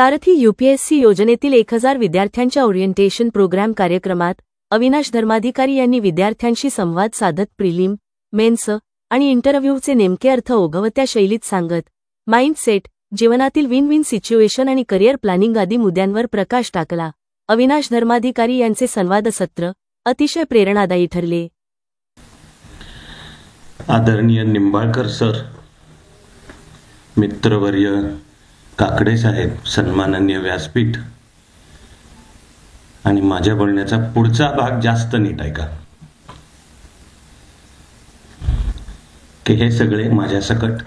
सारथी UPSC योजनेतील 1000 विद्यार्थ्यांच्या orientation programme कार्यक्रमात अविनाश धर्माधिकारी यांनी विद्यार्थ्यांशी संवाद साधत प्रिलिम, मेन्स आणि इंटरव्ह्यूचे नेमके अर्थ ओघवत्या शैलीत सांगत माइंडसेट, जीवनातील विन विन सिच्युएशन आणि करिअर प्लॅनिंग आदी मुद्द्यांवर प्रकाश टाकला. अविनाश धर्माधिकारी यांचे संवाद सत्र अतिशय प्रेरणादायी ठरले. आदरणीय निंबाळकर सर, मित्रवर्य काकडे साहेब, सन्माननीय व्यासपीठ आणि माझ्या बोलण्याचा पुढचा भाग जास्त नीट ऐका की हे सगळे माझ्या सकट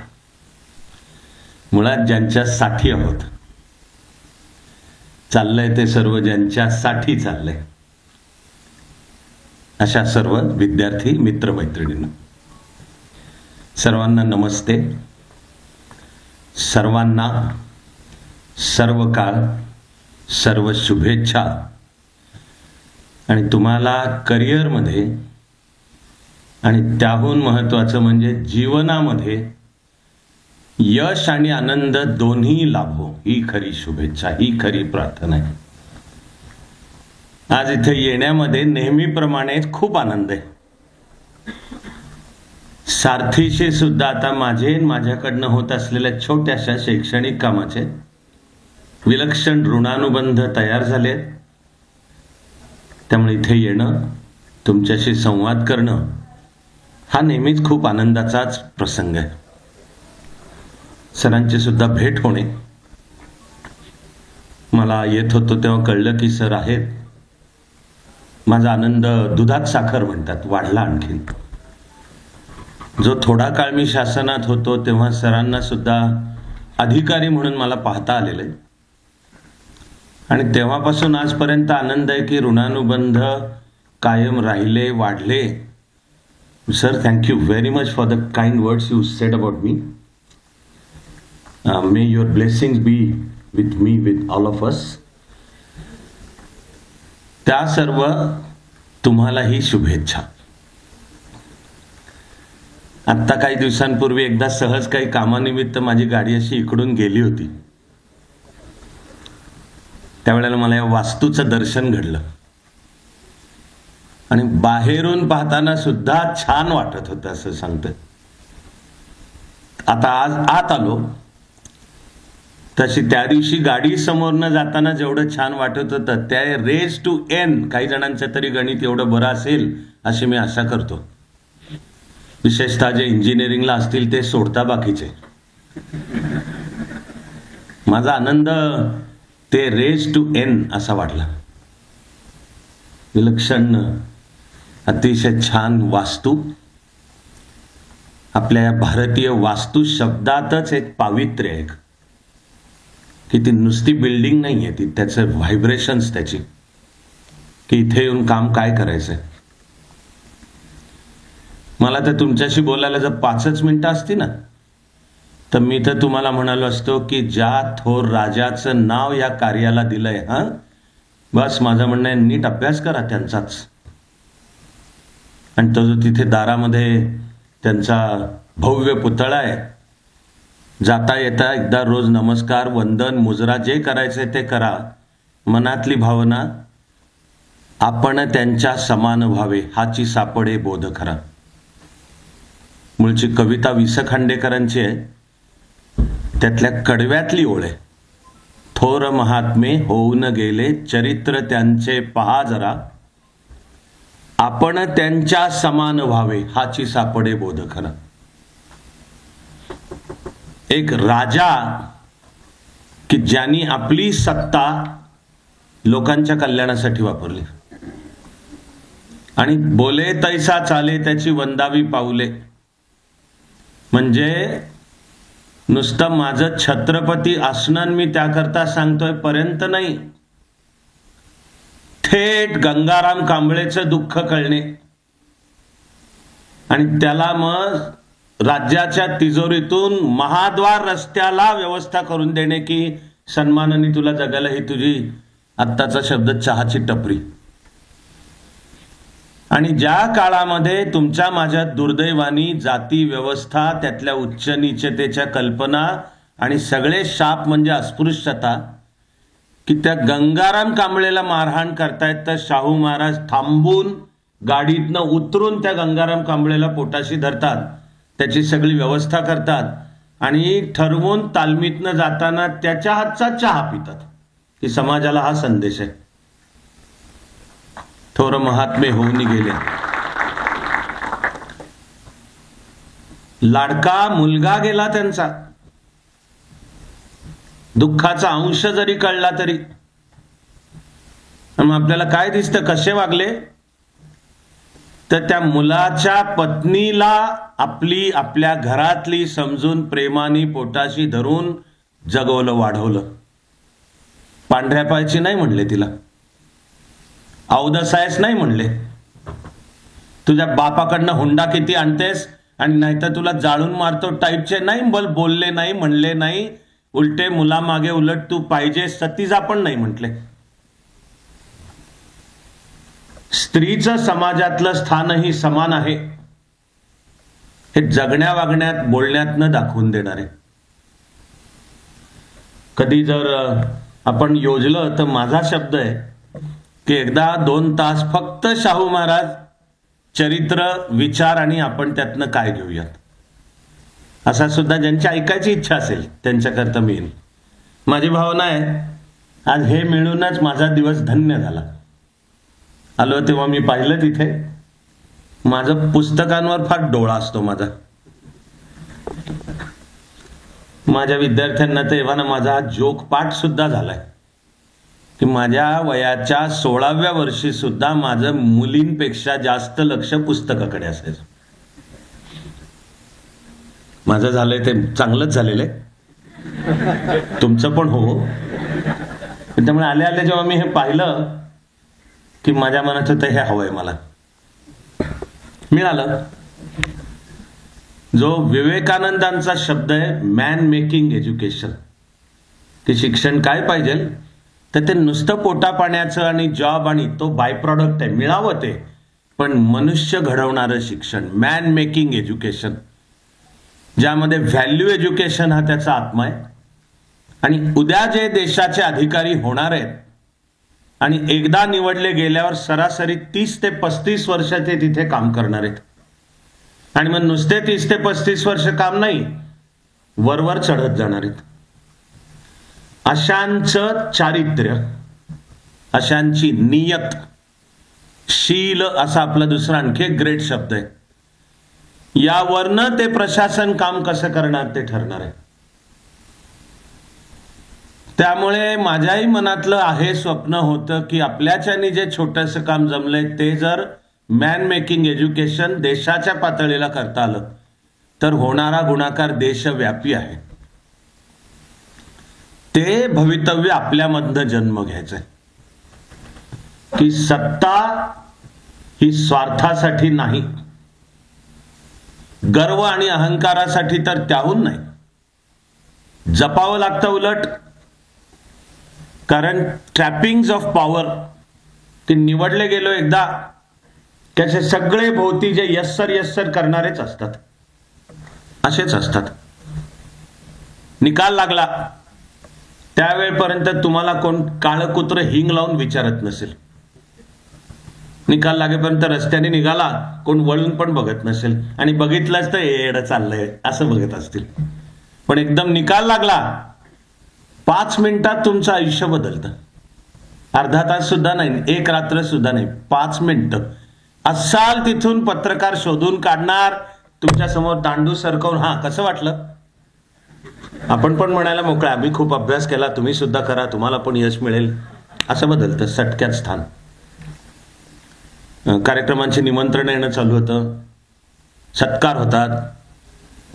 मुळात ज्यांच्यासाठी आहोत. चाललंय ते सर्व ज्यांच्यासाठी चाललंय. अशा सर्व विद्यार्थी मित्रमैत्रिणींना सर्वांना नमस्ते. सर्वांना सर्व काळ सर्व शुभेच्छा. आणि तुम्हाला करिअरमध्ये आणि त्याहून महत्त्वाचं म्हणजे जीवनामध्ये यश आणि आनंद दोन्ही लाभो, ही खरी शुभेच्छा, ही खरी प्रार्थना आहे. आज इथे येण्यामध्ये नेहमीप्रमाणे खूप आनंद आहे. सारथीशी सुद्धा आता माझ्याकडनं होत असलेल्या छोट्याशा शैक्षणिक कामाचे विलक्षण ऋणानुबंध तयार झाले. त्यामुळे इथे येणं, तुमच्याशी संवाद करणं हा नेहमीच खूप आनंदाचाच प्रसंग आहे. सरांची सुद्धा भेट होणे, मला येत होतो तेव्हा कळलं की सर आहेत. माझा आनंद दुधात साखर म्हणतात वाढला आणखीन. जो थोडा काळ मी शासनात होतो तेव्हा सरांना सुद्धा अधिकारी म्हणून मला पाहता आलेलं आहे. आणि तेव्हापासून आजपर्यंत आनंद आहे की ऋणानुबंध कायम राहिले, वाढले. Sir, thank you very much for the kind words you sed about me. May your blessings B with me, with all of us. त्या सर्व तुम्हालाही शुभेच्छा. आत्ता काही दिवसांपूर्वी एकदा सहज काही कामानिमित्त माझी गाडी अशी इकडून गेली होती. त्यावेळेला मला या वास्तूचं दर्शन घडलं आणि बाहेरून पाहताना सुद्धा छान वाटत होतं असं सांगतं. आता आज आत आलो तशी त्या दिवशी गाडी समोरनं जाताना जेवढं छान वाटत होतं त्या रेज टू एन काही जणांचं तरी गणित एवढं बरं असेल अशी मी आशा करतो. विशेषतः जे इंजिनिअरिंगला असतील ते सोडता बाकीचे. माझा आनंद ते रेज टू एन असा वाटला. विलक्षण अतिशय छान वास्तू. आपल्या भारतीय वास्तू शब्दातच एक पावित्र्य आहे की ती नुसती बिल्डिंग नाही आहे, ती त्याचं व्हायब्रेशन्स त्याची, की इथे येऊन काम काय करायचंय. मला तर तुमच्याशी बोलायला जर 5च मिनिटं असती ना तर मी तर तुम्हाला म्हणालो असतो की ज्या थोर राजाचं नाव या कार्याला दिलंय, बस माझं म्हणणं आहे नीट अभ्यास करा त्यांचाच. आणि तो जो तिथे दारामध्ये त्यांचा भव्य पुतळा आहे, जाता येता एकदा रोज नमस्कार, वंदन, मुजरा जे करायचंय ते करा. मनातली भावना आपण त्यांच्या समान व्हावे हाची सापडे बोध खरा. मूळची कविता वि स खांडेकरांची आहे. त्यातल्या कडव्यातली ओळ आहे, थोर महात्मे होऊन गेले चरित्र त्यांचे पहा जरा, आपण त्यांच्या समान व्हावे हाची सापडे बोध खरा. एक राजा की ज्यांनी आपली सत्ता लोकांच्या कल्याणासाठी वापरली आणि बोले तैसा चाले त्याची वंदावी पाऊले. म्हणजे नुसतं माझं छत्रपती असणं मी त्याकरता सांगतोय पर्यंत नाही, थेट गंगाराम कांबळेचं दुःख कळणे आणि त्याला मग राज्याच्या तिजोरीतून महाद्वार रस्त्याला व्यवस्था करून देणे की सन्मानाने तुला जगायला ही तुझी आत्ताचा शब्द चहाची टपरी. आणि ज्या काळामध्ये तुमच्या माझ्या दुर्दैवानी जाती व्यवस्था, त्यातल्या उच्च नीचतेच्या कल्पना आणि सगळे शाप म्हणजे अस्पृश्यता की त्या गंगाराम कांबळेला मारहाण करतायत तर शाहू महाराज थांबून गाडीतनं उतरून त्या गंगाराम कांबळेला पोटाशी धरतात, त्याची सगळी व्यवस्था करतात आणि ठरवून तालमीतनं जाताना त्याच्या हातचा चहा पितात. की समाजाला हा संदेश आहे. थोर महात्मे होऊन गेले. लाडका मुलगा गेला त्यांचा, दुःखाचा अंश जरी कळला तरी. मग आपल्याला काय दिसतं कसे वागले, तर त्या मुलाच्या पत्नीला आपल्या घरातली समजून प्रेमाने पोटाशी धरून जगवलं, वाढवलं. पांढऱ्या पायाची नाही म्हणले तिला, अवदसायच नाही म्हणले. तुझ्या बापाकडनं हुंडा किती आणतेस आणि नाहीतर तुला जाळून मारतो टाईपचे नाही बोलले नाही, म्हणले नाही. उलटे मुलामागे उलट तू पाहिजे सतीजा पण नाही म्हटले. स्त्रीचं समाजातलं स्थानही समान आहे हे जगण्या वागण्यात बोलण्यात न दाखवून देणारे. कधी जर आपण योजलं तर माझा शब्द आहे की एकदा 2 तास फक्त शाहू महाराज चरित्र विचार आणि आपण त्यातनं काय घेऊयात, असा सुद्धा ज्यांची ऐकायची इच्छा असेल त्यांच्याकरता मी येईन. माझी भावना आहे आज हे मिळूनच माझा दिवस धन्य झाला. आलो तेव्हा मी पाहिलं तिथे माझं पुस्तकांवर फार डोळा असतो माझा. माझ्या विद्यार्थ्यांना तर एव्हा माझा हा जोक पाठ सुद्धा झालाय की माझ्या वयाच्या 16व्या वर्षी सुद्धा माझं मुलींपेक्षा जास्त लक्ष पुस्तकाकडे असायचं. माझं झालंय ते चांगलंच झालेलं आहे, तुमचं पण हो. त्यामुळे आले आले जेव्हा मी हे पाहिलं की माझ्या मनात होतं हे हवंय मला, मिळालं. जो विवेकानंदांचा शब्द आहे मॅन मेकिंग एज्युकेशन, की शिक्षण काय पाहिजे तर ते नुसतं पोटा पाण्याचं आणि जॉब आणि तो बाय प्रॉडक्ट आहे, मिळावं ते, पण मनुष्य घडवणारं शिक्षण, मॅन मेकिंग एज्युकेशन, ज्यामध्ये व्हॅल्यू एज्युकेशन हा त्याचा आत्मा आहे. आणि उद्या जे देशाचे अधिकारी होणार आहेत आणि एकदा निवडले गेल्यावर सरासरी 30 ते 35 वर्ष ते तिथे काम करणार आहेत. आणि मग नुसते 30 ते 35 वर्ष काम नाही, वरवर चढत जाणार आहेत. अशांचं चारित्र्य, अशांची नियत, शील असा आपला दुसरा आणखी एक ग्रेट शब्द आहे. यावरनं ते प्रशासन काम कसं करणार ते ठरणार आहे. त्यामुळे माझ्याही मनातलं आहे स्वप्न होतं की आपल्याच्यानी जे छोटंसं काम जमलंय ते जर मॅन मेकिंग एज्युकेशन देशाच्या पातळीला करता आलं तर होणारा गुणाकार देशव्यापी आहे. ते भवितव्य आपल्यामधनं जन्म घ्यायचंय की सत्ता ही स्वार्थासाठी नाही, गर्व आणि अहंकारासाठी तर त्याहून नाही. जपावं लागतं उलट, कारण ट्रॅपिंग्स ऑफ पॉवर, ते निवडले गेलो एकदा त्याचे सगळे भोवती जे यस्सर करणारेच असतात, असेच असतात. निकाल लागला त्यावेळपर्यंत तुम्हाला कोण काळं कुत्र हिंग लावून विचारत नसेल. निकाल लागेपर्यंत रस्त्याने निघाला कोण वळून पण बघत नसेल, आणि बघितलंच तर येडं चाललंय असं बघत असतील. पण एकदम निकाल लागला 5 मिनिटात तुमचं आयुष्य बदलतं. अर्धा तास सुद्धा नाही, 1 रात्र सुद्धा नाही, 5 मिनिटं. असाल तिथून पत्रकार शोधून काढणार, तुमच्या समोर दांडू सरकवून हा कसं वाटलं, आपण पण म्हणायला मोकळा आम्ही खूप अभ्यास केला, तुम्ही सुद्धा करा, तुम्हाला पण यश मिळेल, असं बदलतं सटक्यात स्थान. कार्यक्रमांची निमंत्रण येणं चालू होतं, सत्कार होतात,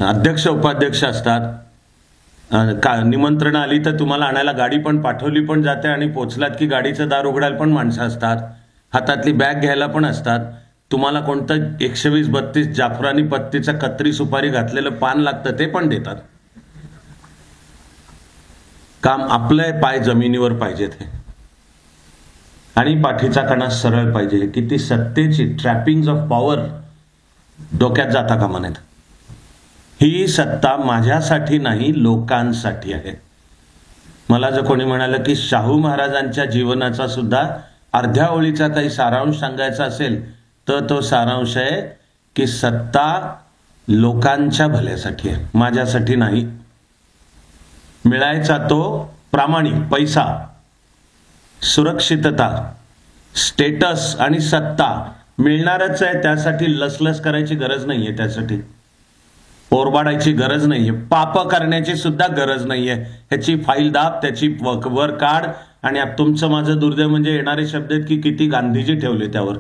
अध्यक्ष उपाध्यक्ष असतात. निमंत्रण आली तर तुम्हाला आणायला गाडी पण पाठवली पण जाते, आणि पोचलात की गाडीचं दार उघडायला पण माणसं असतात, हातातली बॅग घ्यायला पण असतात. तुम्हाला कोणतं 120-32 जाफरानी पत्तीचं कत्री सुपारी घातलेलं पान लागतं ते पण देतात. काम आपलं पाय जमिनीवर पाहिजेत हे, आणि पाठीचा कणा सरळ पाहिजे. की ती सत्तेची ट्रॅपिंग्स ऑफ पॉवर डोक्यात जाता कामा नयेत. ही सत्ता माझ्यासाठी नाही, लोकांसाठी आहे. मला जर कोणी म्हणालं की शाहू महाराजांच्या जीवनाचा सुद्धा अर्ध्या ओळीचा काही सारांश सांगायचा असेल तर तो सारांश आहे की सत्ता लोकांच्या भल्यासाठी आहे, माझ्यासाठी नाही. मिळायचा तो प्रामाणिक पैसा, सुरक्षितता, स्टेटस आणि सत्ता मिळणारच आहे. त्यासाठी लसलस करायची गरज नाहीये, त्यासाठी ओरबाडायची गरज नाहीये, पाप करण्याची सुद्धा गरज नाहीये. ह्याची फाईल दाब, त्याची वर काढ. आणि तुमचं माझं दुर्दैव म्हणजे येणारे शब्द आहेत की किती गांधीजी ठेवले त्यावर.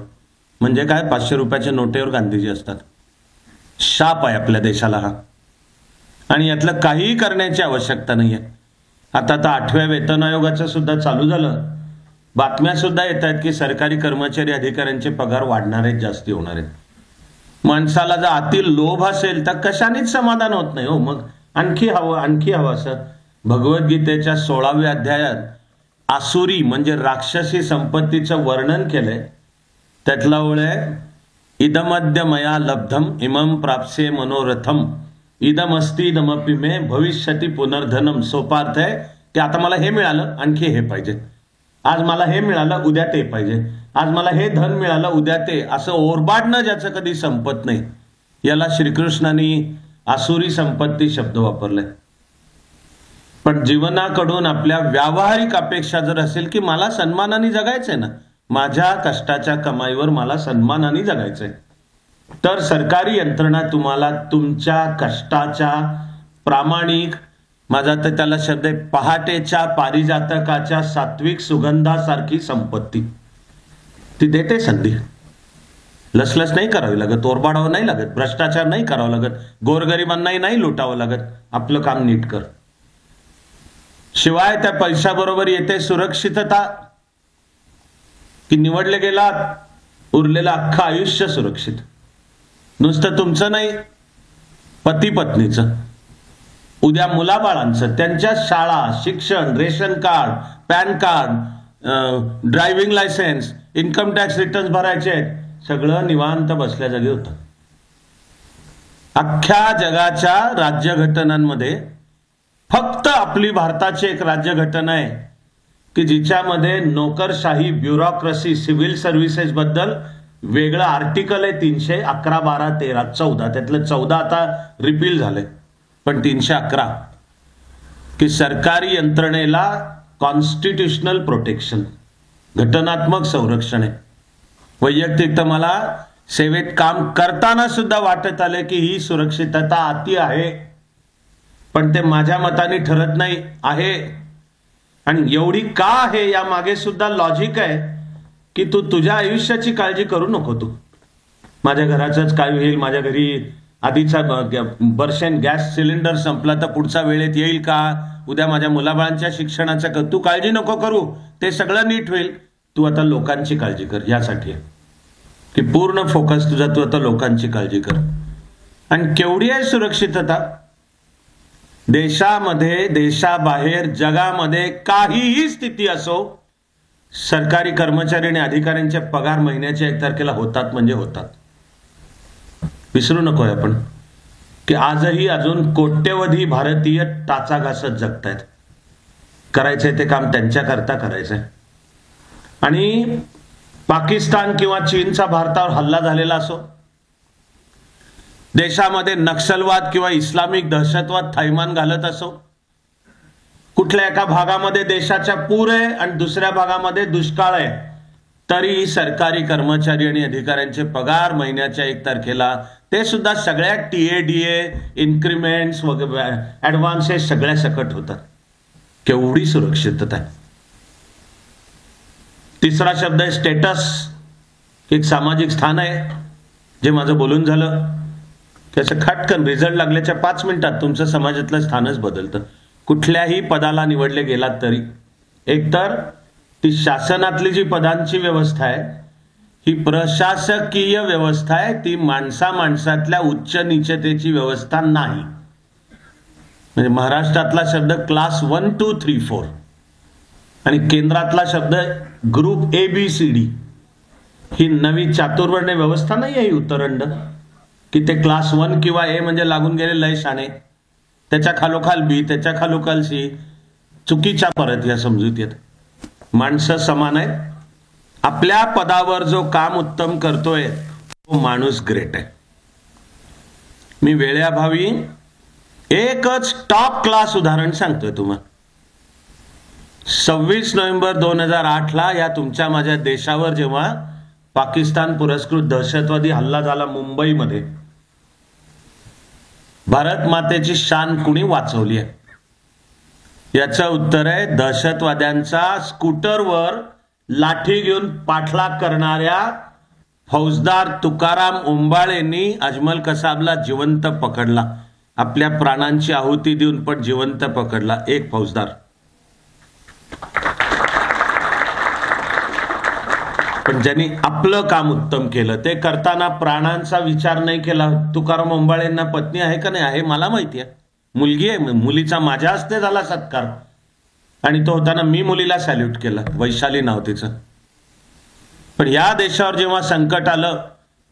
म्हणजे काय, 500 रुपयाच्या नोटेवर गांधीजी असतात. शाप आहे आपल्या देशाला हा. आणि यातलं काहीही करण्याची आवश्यकता नाहीये. आता 8व्या वेतन आयोगाचं सुद्धा चालू झालं. बातम्या सुद्धा येत आहेत की सरकारी कर्मचारी अधिकाऱ्यांचे पगार वाढणार आहेत, जास्ती होणार आहेत. माणसाला जर आतील लोभ असेल तर कशानेच समाधान होत नाही हो. मग आणखी हवं, आणखी हवं. असं भगवद्गीतेच्या 16व्या अध्यायात आसुरी म्हणजे राक्षसी संपत्तीचं वर्णन केलंय. त्यातला ओळ आहे, इदमद्य मया लब्धम इमं प्राप्स्ये मनोरथम इदमस्ति इदमपि मे भविष्यति पुनर्धनम. सोपा अर्थ आहे की आता मला हे मिळालं, आणखी हे पाहिजे. आज मला हे मिळालं, उद्या ते पाहिजे. आज मला हे धन मिळालं, उद्या ते. असं ओरबाडणं ज्याचं कधी संपत नाही, याला श्रीकृष्णाने आसुरी संपत्ती शब्द वापरलाय. पण जीवनाकडून आपल्या व्यावहारिक अपेक्षा जर असेल की मला सन्मानाने जगायचंय ना, माझ्या कष्टाच्या कमाईवर मला सन्मानाने जगायचंय, तर सरकारी यंत्रणा तुम्हाला तुमच्या कष्टाच्या प्रामाणिक, माझा तर त्याला शब्द आहे, पहाटेच्या पारिजातकाच्या सात्विक सुगंधासारखी संपत्ती ती देते संधी. लसलस नाही करावी लागत, ओरबाडावं नाही लागत, भ्रष्टाचार नाही करावं लागत, गोरगरिबांनाही नाही लुटावं लागत. आपलं काम नीट कर. शिवाय त्या पैशाबरोबर येते सुरक्षितता, की निवडले गेलात, उरलेलं अख्खं आयुष्य सुरक्षित. नुसतं तुमचं नाही, पती पत्नीचं, उद्या मुलाबाळांचं, त्यांच्या शाळा, शिक्षण, ration card, pan card, driving licence, income tax return भरायचे आहेत. सगळं निवांत बसल्या जागी होतं. अख्ख्या जगाच्या राज्यघटनांमध्ये फक्त आपली भारताची एक राज्यघटना आहे की जिच्यामध्ये नोकरशाही, ब्युरोक्रेसी, सिव्हिल सर्व्हिसेस बद्दल वेगळं आर्टिकल आहे. 311, 12, 13, 14. त्यातलं 14 आता रिपील झालंय, पण 311 की सरकारी यंत्रणेला कॉन्स्टिट्युशनल प्रोटेक्शन, घटनात्मक संरक्षण आहे. वैयक्तिक तर मला सेवेत काम करताना सुद्धा वाटत आले की ही सुरक्षितता अति आहे, पण ते माझ्या मताने ठरत नाही आहे. आणि एवढी का आहे या मागे सुद्धा लॉजिक आहे की तू तुझ्या आयुष्याची काळजी करू नको. तू माझ्या घराचंच काय होईल, माझ्या घरी आधीचा बर्शन गॅस सिलेंडर संपला तर पुढचा वेळेत येईल का, उद्या माझ्या मुलाबाळांच्या शिक्षणाचं तू काळजी नको करू, ते सगळं नीट होईल. तू आता लोकांची काळजी कर. यासाठी की पूर्ण फोकस तुझा, तू आता लोकांची काळजी कर. आणि केवढी आहे सुरक्षितता देशामध्ये, देशाबाहेर, जगामध्ये काहीही स्थिती असो, सरकारी कर्मचारी आणि अधिकाऱ्यांचे पगार महिन्याच्या 1 तारखेला होतात म्हणजे होतात. विसरू नकोय आपण की आजही अजून कोट्यवधी भारतीय टाचा घासत जगतायत. करायचंय ते काम त्यांच्याकरता करायचंय. आणि पाकिस्तान किंवा चीनचा भारतावर हल्ला झालेला असो, देशामध्ये नक्षलवाद किंवा इस्लामिक दहशतवाद थैमान घालत असो, कुठल्या एका भागामध्ये देशाच्या पूर आहे आणि दुसऱ्या भागामध्ये दुष्काळ आहे, तरी सरकारी कर्मचारी आणि अधिकाऱ्यांचे पगार महिन्याच्या 1 तारखेला, ते सुद्धा सगळ्या TADA, इन्क्रिमेंट्स वगैरे ऍडव्हान्सेस सगळ्या सकट होतात. केवढी सुरक्षितता आहे. तिसरा शब्द आहे स्टेटस. एक सामाजिक स्थान आहे, जे माझं बोलून झालं त्याचं खटकन रिझल्ट लागल्याच्या 5 मिनिटात तुमचं समाजातलं स्थानच बदलतं. कुठल्याही पदाला निवडले गेलात तरी एकतर ती शासनातली जी पदांची व्यवस्था आहे ही प्रशासकीय व्यवस्था आहे, ती माणसातल्या उच्च नीचतेची व्यवस्था नाही. म्हणजे महाराष्ट्रातला शब्द क्लास 1, 2, 3, 4 आणि केंद्रातला शब्द ग्रुप ABCD. ही नवी चातुर्वर्ण्य व्यवस्था नाही आहे ही उत्तरंड, की ते क्लास 1 किंवा A म्हणजे लागून गेले लय शाणे, त्याच्या खालोखाल B, त्याच्या खालोखाल C. चुकीच्या परत या समजुतीत. माणसं समान आहेत. आपल्या पदावर जो काम उत्तम करतोय तो माणूस ग्रेट आहे. मी वेळेअभावी एकच टॉप क्लास उदाहरण सांगतोय तुम्हाला. 26 नोव्हेंबर 2008 या तुमच्या माझ्या देशावर जेव्हा पाकिस्तान पुरस्कृत दहशतवादी हल्ला झाला मुंबईमध्ये, भारत मातेची शान कुणी वाचवली आहे? याचं उत्तर आहे दहशतवाद्यांचा स्कूटरवर लाठी घेऊन पाठलाग करणाऱ्या फौजदार तुकाराम ओंबाळेंनी अजमल कसाबला जिवंत पकडला. आपल्या प्राणांची आहुती देऊन पण जिवंत पकडला एक फौजदार. पण ज्यांनी आपलं काम उत्तम केलं, ते करताना प्राणांचा विचार नाही केला. तुकाराम ओंबाळेंना पत्नी आहे का नाही आहे मला माहिती आहे, मुलगी आहे, मुलीचा माझ्या हस्ते झाला सत्कार आणि तो होताना मी मुलीला सॅल्यूट केला. वैशाली नाव तिचं. पण या देशावर जेव्हा संकट आलं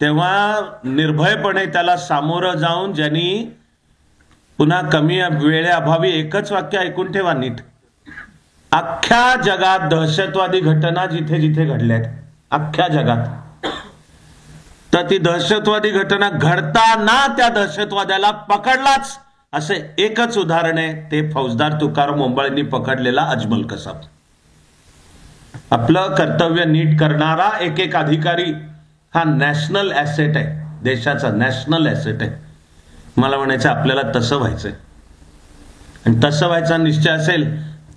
तेव्हा निर्भयपणे त्याला सामोरं जाऊन ज्यांनी, पुन्हा कमी वेळेअभावी एकच वाक्य ऐकून ठेवा नीट, अख्ख्या जगात दहशतवादी घटना जिथे जिथे घडल्यात अख्ख्या जगात, तर ती दहशतवादी घटना घडताना त्या दहशतवाद्याला पकडलाच असे एकच उदाहरण आहे, ते फौजदार तुकाराम ओंबाळेंनी पकडलेला अजमल कसाब. आपलं कर्तव्य नीट करणारा एक एक अधिकारी हा नॅशनल ऍसेट आहे, देशाचा नॅशनल ऍसेट आहे. मला म्हणायचं आपल्याला तसं व्हायचंय, आणि तसं व्हायचा निश्चय असेल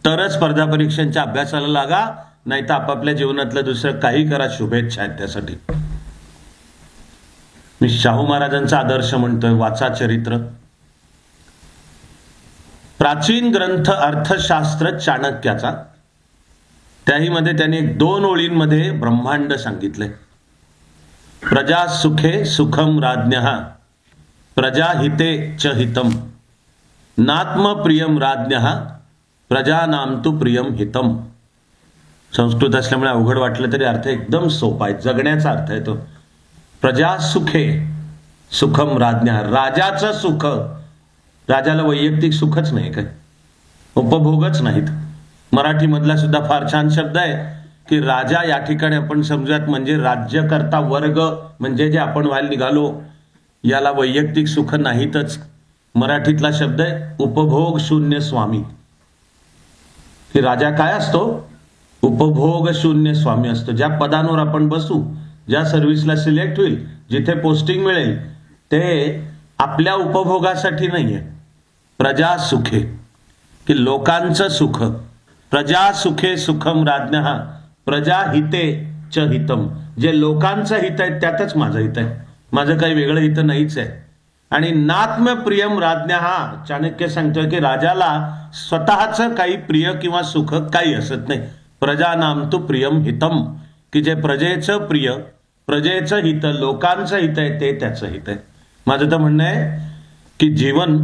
तरच स्पर्धा परीक्षांच्या अभ्यासाला लागा, नाही तर आपापल्या जीवनातलं दुसरं काही करा. शुभेच्छा आहेत त्यासाठी. मी शाहू महाराजांचा आदर्श म्हणतोय, वाचा चरित्र. प्राचीन ग्रंथ अर्थशास्त्र चाणक्याचा, त्याही मध्ये त्यांनी 2 ओळींमध्ये ब्रह्मांड सांगितले. प्रजा सुखे सुखम राज्ञः, प्रजा हिते च हितम, नात्म प्रियम राज्ञः, प्रजानाम तु प्रियम हितम. संस्कृत असल्यामुळे अवघड वाटलं तरी अर्थ एकदम सोपा आहे, जगण्याचा अर्थ आहे तो. प्रजा सुखे सुखम राज्ञः, राजाचं सुख. राजाला वैयक्तिक सुखच नाही काय, उपभोगच नाहीत. मराठीमधला सुद्धा फार छान शब्द आहे की राजा या ठिकाणी आपण समजूयात म्हणजे राज्यकर्ता वर्ग, म्हणजे जे आपण व्हायला निघालो याला वैयक्तिक सुख नाहीतच. मराठीतला शब्द आहे उपभोग शून्य स्वामी. की राजा काय असतो? उपभोग शून्य स्वामी असतो. ज्या पदांवर आपण बसू, ज्या सर्व्हिसला सिलेक्ट होईल, जिथे पोस्टिंग मिळेल, ते आपल्या उपभोगासाठी नाहीये. प्रजा सुखे, की लोकांचं सुख. प्रजा सुखे सुखम राज्ञः, प्रजा हिते च हितम. जे लोकांचं हित आहे त्यातच माझं हित आहे, माझं काही वेगळं हित नाहीच आहे. आणि नात्म प्रियम राज्ञः, चाणक्य सांगतोय की राजाला स्वतःचं काही प्रिय किंवा सुख काही असत नाही. प्रजानाम तु प्रियम हितम, की जे प्रजेचं प्रिय, प्रजेचं हित, लोकांचं हित आहे ते त्याचं हित आहे. माझं तर म्हणणं आहे की जीवन,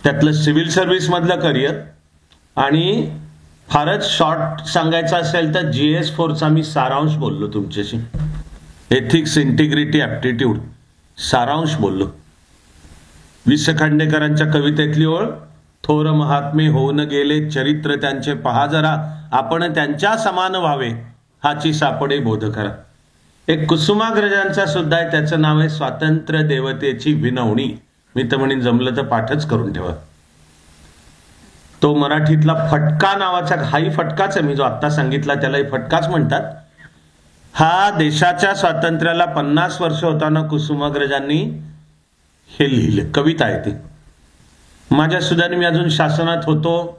त्यातलं सिव्हिल सर्व्हिस मधलं करिअर, आणि फारच शॉर्ट सांगायचं असेल तर GS4चा मी सारांश बोललो तुमच्याशी. एथिक्स, इंटिग्रिटी, ऍप्टिट्यूड, सारांश बोललो. वि स खांडेकरांच्या कवितेतली ओळ, थोर महात्मे होऊन गेले चरित्र त्यांचे पहा जरा, आपण त्यांच्या समान व्हावे हाची सापडे बोध करा. एक कुसुमाग्रजांचा सुद्धा आहे, त्याचं नाव आहे स्वातंत्र्य देवतेची विनवणी. मी तर म्हणेन जमलं तर पाठच करून ठेवा. तो मराठीतला फटका नावाचा, हाही फटकाच आहे, मी जो आत्ता सांगितला त्यालाही फटकाच म्हणतात. हा देशाच्या स्वातंत्र्याला 50 वर्ष होताना कुसुमाग्रजांनी हे लिहिलं. कविता आहे ती. माझ्या सुद्धा मी अजून शासनात होतो,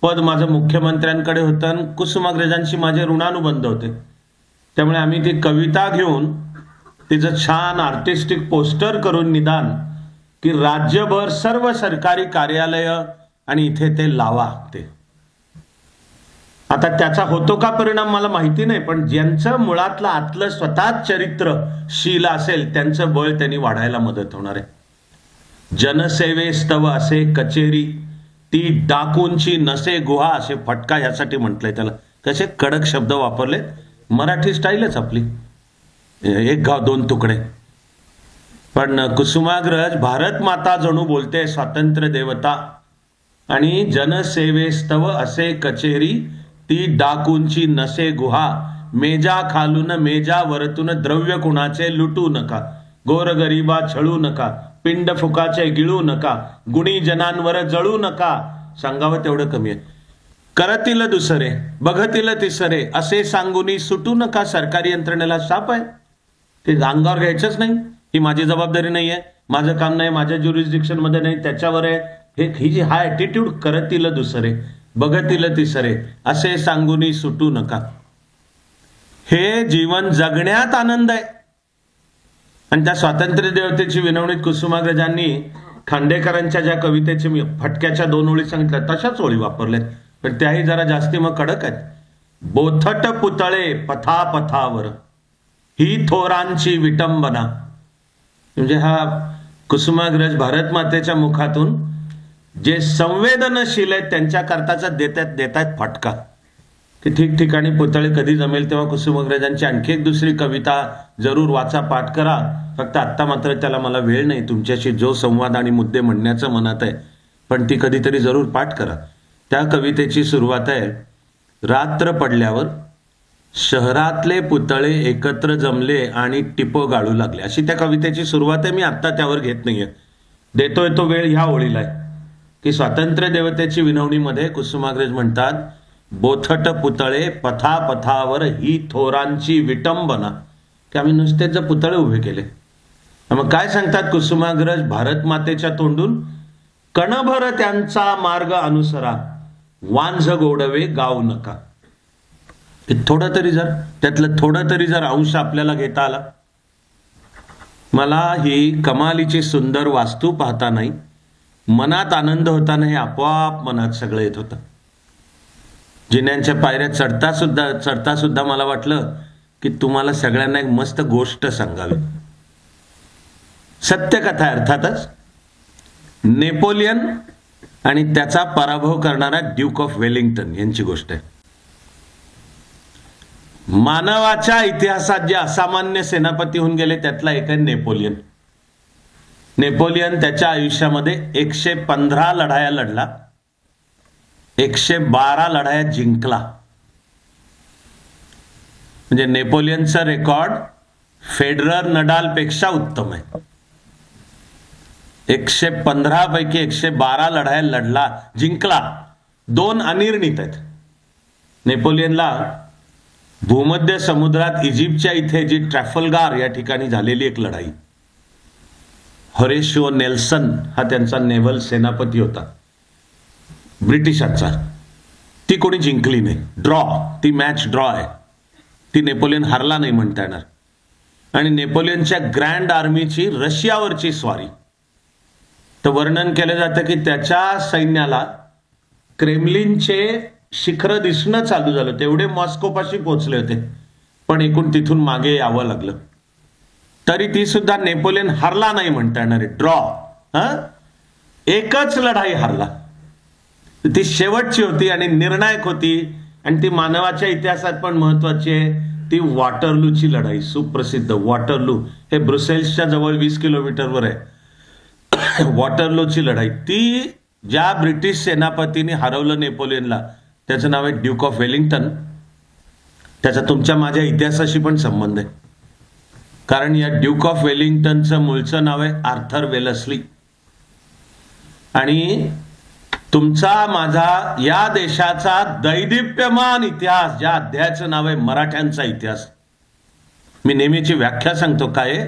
पद माझं मुख्यमंत्र्यांकडे होतं आणि कुसुमाग्रजांशी माझे ऋणानुबंध होते. त्यामुळे आम्ही ती कविता घेऊन तिचं छान आर्टिस्टिक पोस्टर करून निदान की राज्यभर सर्व सरकारी कार्यालय आणि इथे ते लावा. ते आता त्याचा होतो का परिणाम मला माहिती नाही, पण ज्यांचं मुळातलं आतलं स्वतःच चरित्र शील असेल त्यांचं बळ त्यांनी वाढायला मदत होणार आहे. जनसेवेस्तव असे कचेरी, ती डाकूंची नसे गुहा, असे फटका ह्यासाठी म्हटलंय त्याला. कसे कडक शब्द वापरले, मराठी स्टाईलच आपली, एक गाव दोन तुकडे. पण कुसुमाग्रज भारत माता जणू बोलते, स्वातंत्र्य देवता. आणि जनसेवेस्तव असे कचेरी ती डाकूंची नसे गुहा मेजा खालून मेजा वरतून द्रव्य कुणाचे लुटू नका गोरगरिबा छळू नका पिंड फुकाचे गिळू नका गुणी जनांवर जळू नका. सांगावं तेवढं कमी आहे. करतील दुसरे बघतील तिसरे असे सांगूनी सुटू नका. सरकारी यंत्रणेला शाप आहे. ते अंगावर घ्यायचंच नाही. ही माझी जबाबदारी नाही आहे, माझं काम नाही, माझ्या ज्युरिस्डिक्शन मध्ये नाही, त्याच्यावर आहे. ही जी हा ऍटिट्यूड करतील दुसरे बघतील तिसरे असे सांगूनी सुटू नका. हे जीवन जगण्यात आनंद आहे. आणि त्या स्वातंत्र्य देवतेची विनवणीत कुसुमाग्रजांनी खांडेकरांच्या ज्या कवितेचे मी फटक्याच्या 2 ओळी सांगितल्या तशाच ओळी वापरल्यात, पण त्याही जरा जास्ती मग कडक आहेत. बोथट पुतळे पथापथावर ही थोरांची विटंबना. म्हणजे हा कुसुमाग्रज भारत मातेच्या मुखातून जे संवेदनशील आहेत त्यांच्या करताचा देतात फटका की ठिकठिकाणी पुतळे कधी जमेल तेव्हा कुसुमाग्रजांची आणखी एक दुसरी कविता जरूर वाचा, पाठ करा. फक्त आत्ता मात्र त्याला मला वेळ नाही. तुमच्याशी जो संवाद आणि मुद्दे म्हणण्याचं मनात आहे पण ती कधीतरी जरूर पाठ करा. त्या कवितेची सुरुवात आहे, रात्र पडल्यावर शहरातले पुतळे एकत्र जमले आणि टिपं गाळू लागले. अशी त्या कवितेची सुरुवात आहे. मी आत्ता त्यावर घेत नाहीये. देतोय तो वेळ ह्या ओळीला आहे की स्वातंत्र्य देवतेची विनवणीमध्ये कुसुमाग्रज म्हणतात, बोथट पुतळे पथापथावर ही थोरांची विटंबना, की आम्ही नुसतेच पुतळे उभे केले. मग काय सांगतात कुसुमाग्रज भारत मातेच्या तोंडून, कणभर त्यांचा मार्ग अनुसरा वांझ गोडवे गाऊ नका. थोडं तरी जर त्यातलं थोडं तरी जर अंश आपल्याला घेता आला. मला ही कमालीची सुंदर वास्तू पाहता नाही, मनात आनंद होता नाही, आपोआप मनात सगळं येत होतं. जिन्यांच्या पायऱ्या चढता सुद्धा मला वाटलं की तुम्हाला सगळ्यांना एक मस्त गोष्ट सांगावी. सत्यकथा अर्थातच. नेपोलियन आणि त्याचा पराभव करणारा ड्यूक ऑफ वेलिंग्टन यांची गोष्ट आहे. मानवाच्या इतिहासात जे असामान्य सेनापती होऊन गेले त्यातला एक आहे नेपोलियन. नेपोलियन त्याच्या आयुष्यामध्ये 115 लढाया लढला, 112 लढाया जिंकला. म्हणजे नेपोलियनचा रेकॉर्ड फेडरर नडाल पेक्षा उत्तम आहे. 115 पैकी 112 लढाया लढला, जिंकला. 2 अनिर्णित आहेत. नेपोलियनला भूमध्य समुद्रात इजिप्तच्या इथे जी ट्रॅफलगार या ठिकाणी झालेली एक लढाई, होरेशिओ नेल्सन हा त्यांचा नेव्हल सेनापती होता ब्रिटिशांचा, ती कोणी जिंकली नाही. ड्रॉ, ती मॅच ड्रॉ आहे. ती नेपोलियन हारला नाही म्हणता येणार. आणि नेपोलियनच्या ग्रँड आर्मीची रशियावरची स्वारी, तर वर्णन केलं जातं की त्याच्या सैन्याला क्रेमलिनचे शिखर दिसणं चालू झालं, तेवढे मॉस्कोपाशी पोहोचले होते, पण एकूण तिथून मागे यावं लागलं. तरी ती सुद्धा नेपोलियन हारला नाही म्हणता येणार. ड्रॉ, एकच लढाई हारला. ती शेवटची होती आणि निर्णायक होती, आणि ती मानवाच्या इतिहासात पण महत्वाची आहे. ती वॉटरलूची लढाई, सुप्रसिद्ध वॉटरलू, हे ब्रुसेल्सच्या जवळ 20 किलोमीटरवर आहे. वॉटरलूची लढाई, ती ज्या ब्रिटिश सेनापतीने हरवलं नेपोलियनला, त्याचं नाव आहे ड्यूक ऑफ वेलिंग्टन. त्याचा तुमच्या माझ्या इतिहासाशी पण संबंध आहे, कारण या ड्यूक ऑफ वेलिंग्टनचं मूळचं नाव आहे आर्थर वेलस्ली. आणि तुमचा माझा या देशाचा दैदिप्यमान इतिहास, ज्या अध्यायाचं नाव आहे मराठ्यांचा इतिहास. मी नेहमीची व्याख्या सांगतो काय,